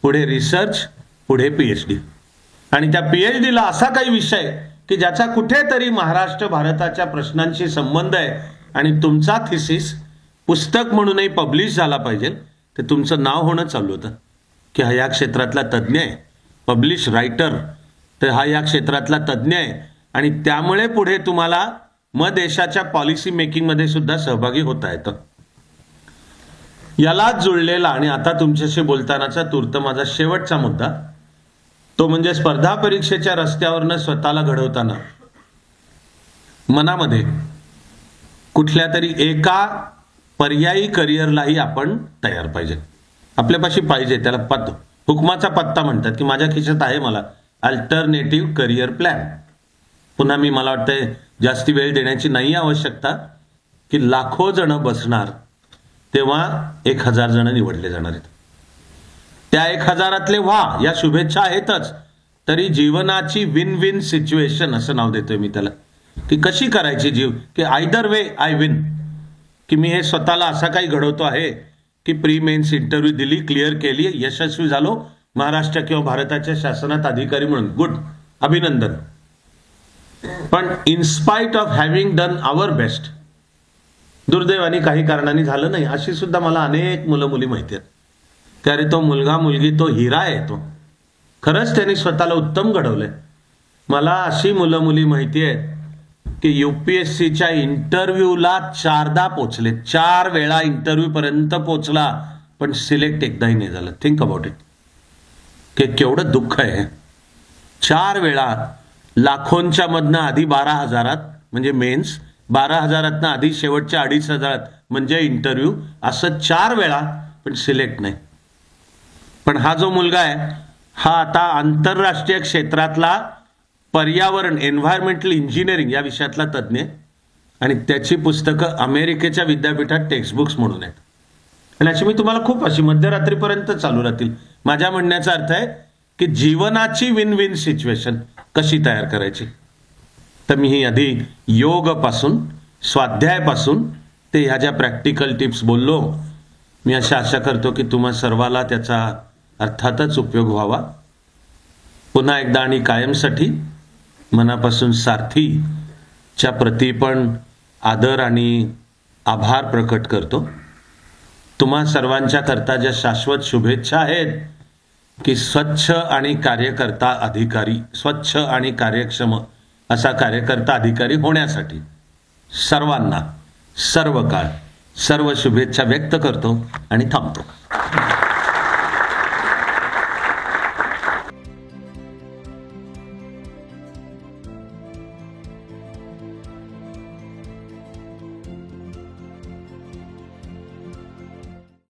पुढे रिसर्च, पुढे PhD. आणि त्या PhD ला असा काही विषय की ज्याचा कुठेतरी महाराष्ट्र भारताच्या प्रश्नांशी संबंध आहे आणि तुमचा थिसिस पुस्तक म्हणूनही पब्लिश झाला पाहिजे. ते तुमचं नाव होणं चालू होतं की हा या क्षेत्रातला तज्ज्ञ आहे, पब्लिश रायटर, तर हा या क्षेत्रातला तज्ज्ञ आहे. आणि त्यामुळे पुढे तुम्हाला मग देशाच्या पॉलिसी मेकिंग मध्ये सुद्धा सहभागी होता येतं. यालाच जुळलेला आणि आता तुमच्याशी बोलतानाचा तूर्त माझा शेवटचा मुद्दा, तो म्हणजे स्पर्धा परीक्षेच्या रस्त्यावरनं स्वतःला घडवताना मनामध्ये कुठल्या तरी एका पर्यायी करिअरलाही आपण तयार पाहिजे. आपल्यापाशी पाहिजे, त्याला हुकमाचा पत्ता म्हणतात की माझ्या खिशात आहे मला अल्टरनेटिव्ह करिअर प्लॅन. पुन्हा मला वाटतंय जास्ती वेळ देण्याची नाही आवश्यकता की लाखो जण बसणार तेव्हा 1000 जण निवडले जाणार आहेत. त्या 1000तले व्हा या शुभेच्छा आहेतच, तरी जीवनाची विन विन सिच्युएशन असं नाव देतोय मी त्याला, की कशी करायची जीव, की आयदर वे आय विन, की मी हे स्वतःला असा काही घडवतो आहे की प्री मेन्स इंटरव्ह्यू दिली, क्लिअर केली, यशस्वी झालो, महाराष्ट्र किंवा भारताच्या शासनात अधिकारी म्हणून, गुड, अभिनंदन. पण in spite of having done our best, दुर्दैवाने काही कारणाने झालं नाही. अशी सुद्धा मला अनेक मुलं मुली माहिती आहेत की अरे तो मुलगा मुलगी तो हिरा आहे, तो खरंच त्यांनी स्वतःला उत्तम घडवलंय. मला अशी मुलं मुली माहिती आहेत की UPSCच्या इंटरव्ह्यूला 4दा पोचले, 4 वेळा इंटरव्ह्यू पर्यंत पोचला, पण सिलेक्ट एकदाही नाही झालं. थिंक अबाउट इट, की केवढं दुःख आहे. 4 वेळा लाखोंच्या मधनं आधी 12,000 म्हणजे मेन्स, 12,000 आधी शेवटच्या 2,500 म्हणजे इंटरव्ह्यू, असं 4 वेळा, पण सिलेक्ट नाही. पण हा जो मुलगा आहे हा आता आंतरराष्ट्रीय क्षेत्रातला पर्यावरण एन्व्हायरमेंटल इंजिनिअरिंग या विषयातला तज्ज्ञ, आणि त्याची पुस्तकं अमेरिकेच्या विद्यापीठात टेक्स्टबुक्स म्हणून आहेत. आणि अशी मी तुम्हाला खूप अशी मध्यरात्रीपर्यंत चालू राहतील. माझ्या म्हणण्याचा अर्थ आहे की जीवनाची विन विन सिच्युएशन कशी तयार करायची. तर मी ही आधी योगपासून, स्वाध्यायापासून ते ह्या ज्या प्रॅक्टिकल टिप्स बोललो, मी अशा आशा करतो की तुम्हा सर्वाला त्याचा अर्थातच उपयोग व्हावा. पुन्हा एकदा आणि कायमसाठी मनापासून सारथीच्या प्रती पण आदर आणि आभार प्रकट करतो. तुम्हा सर्वांच्या करता ज्या शाश्वत शुभेच्छा आहेत की स्वच्छ आणि कार्यकर्ता अधिकारी, स्वच्छ आणि कार्यक्षम असा कार्यकर्ता अधिकारी होण्यासाठी सर्वांना सर्व काळ सर्व शुभेच्छा व्यक्त करतो आणि थांबतो.